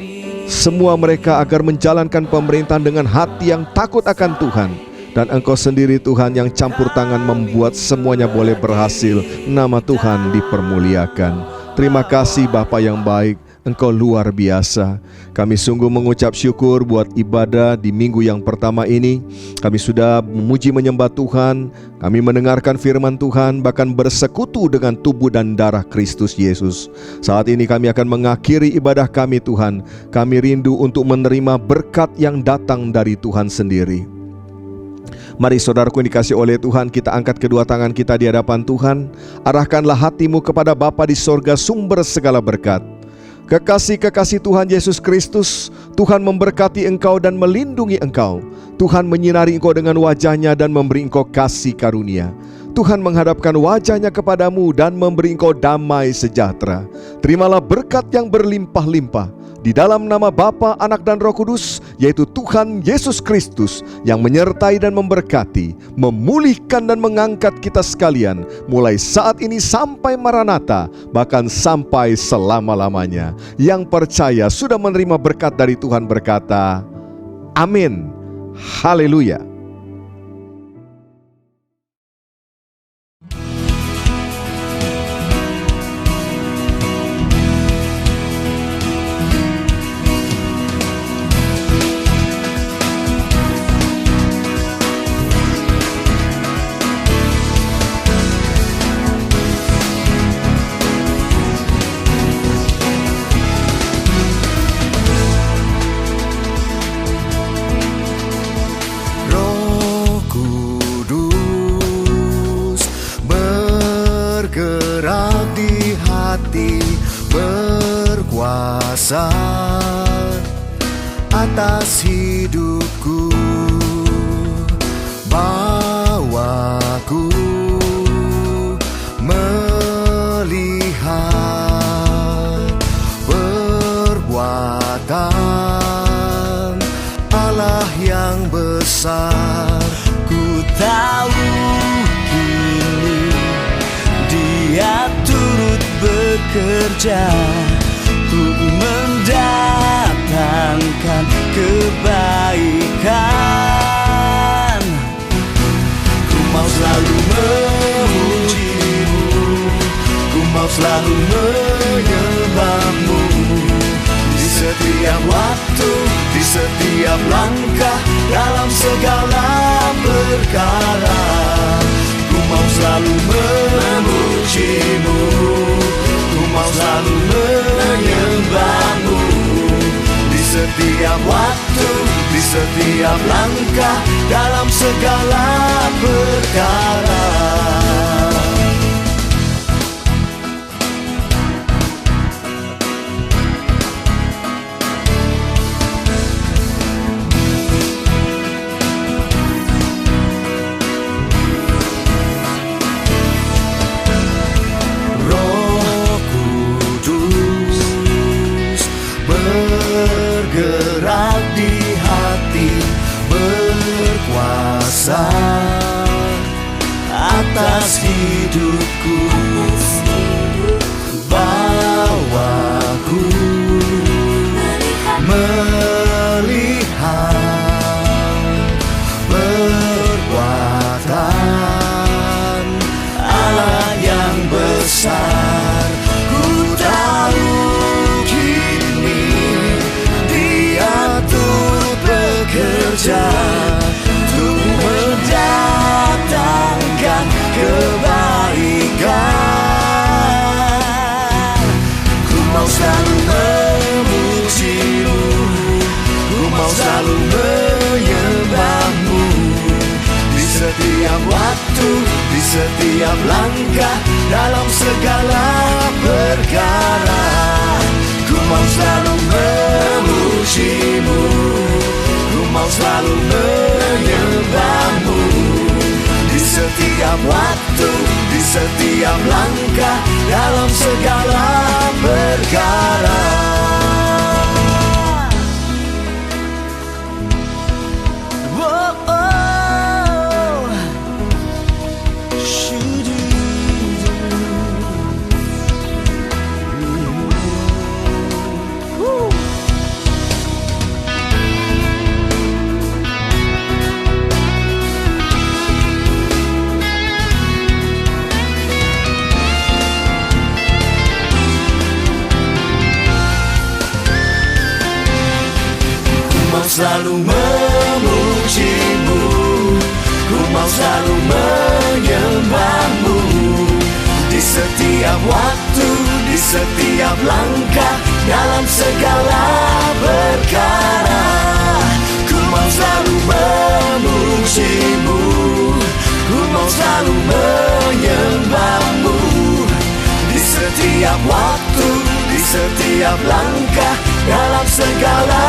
S6: semua mereka agar menjalankan pemerintahan dengan hati yang takut akan Tuhan. Dan Engkau sendiri Tuhan yang campur tangan membuat semuanya boleh berhasil. Nama Tuhan dipermuliakan. Terima kasih Bapa yang baik, Engkau luar biasa. Kami sungguh mengucap syukur buat ibadah di minggu yang pertama ini. Kami sudah memuji menyembah Tuhan, kami mendengarkan firman Tuhan, bahkan bersekutu dengan tubuh dan darah Kristus Yesus. Saat ini kami akan mengakhiri ibadah kami Tuhan. Kami rindu untuk menerima berkat yang datang dari Tuhan sendiri. Mari saudaraku yang dikasihi oleh Tuhan, kita angkat kedua tangan kita di hadapan Tuhan. Arahkanlah hatimu kepada Bapa di sorga, sumber segala berkat. Kekasih-kekasih Tuhan Yesus Kristus, Tuhan memberkati engkau dan melindungi engkau. Tuhan menyinari engkau dengan wajah-Nya dan memberi engkau kasih karunia. Tuhan menghadapkan wajah-Nya kepadamu dan memberi engkau damai sejahtera. Terimalah berkat yang berlimpah-limpah di dalam nama Bapa, Anak dan Roh Kudus, yaitu Tuhan Yesus Kristus, yang menyertai dan memberkati, memulihkan dan mengangkat kita sekalian mulai saat ini sampai Maranatha, bahkan sampai selama-lamanya. Yang percaya sudah menerima berkat dari Tuhan berkata, amin. Haleluya.
S7: Berkuasa atas hidupku, bawaku melihat perbuatan Allah yang besar. Ku tahu kini Dia turut bekerja untuk mendatangkan kebaikan. Ku mau selalu memuji-Mu, ku mau selalu menyembah-Mu. Di setiap waktu, di setiap langkah, dalam segala perkara. Ku mau selalu selalu memujimu, ku mau selalu menyembahmu. Di setiap waktu, di setiap langkah, dalam segala perkara. Bergerak di hati, berkuasa atas hidupku, bawaku melihat perbuatan Allah yang besar. Ku tahu bekerja untuk mendatangkan kebaikan. Ku mau selalu memujimu, ku mau selalu menyembahmu. Di setiap waktu, di setiap langkah, dalam segala perkara. Ku mau selalu memujimu, ku mau selalu menyembahmu. Di setiap waktu, di setiap langkah, dalam segala perkara. Selalu memujimu, ku mau selalu menyembahmu. Di setiap waktu, di setiap langkah, dalam segala perkara. Ku mau selalu memujimu, ku mau selalu menyembahmu. Di setiap waktu, di setiap langkah, dalam segala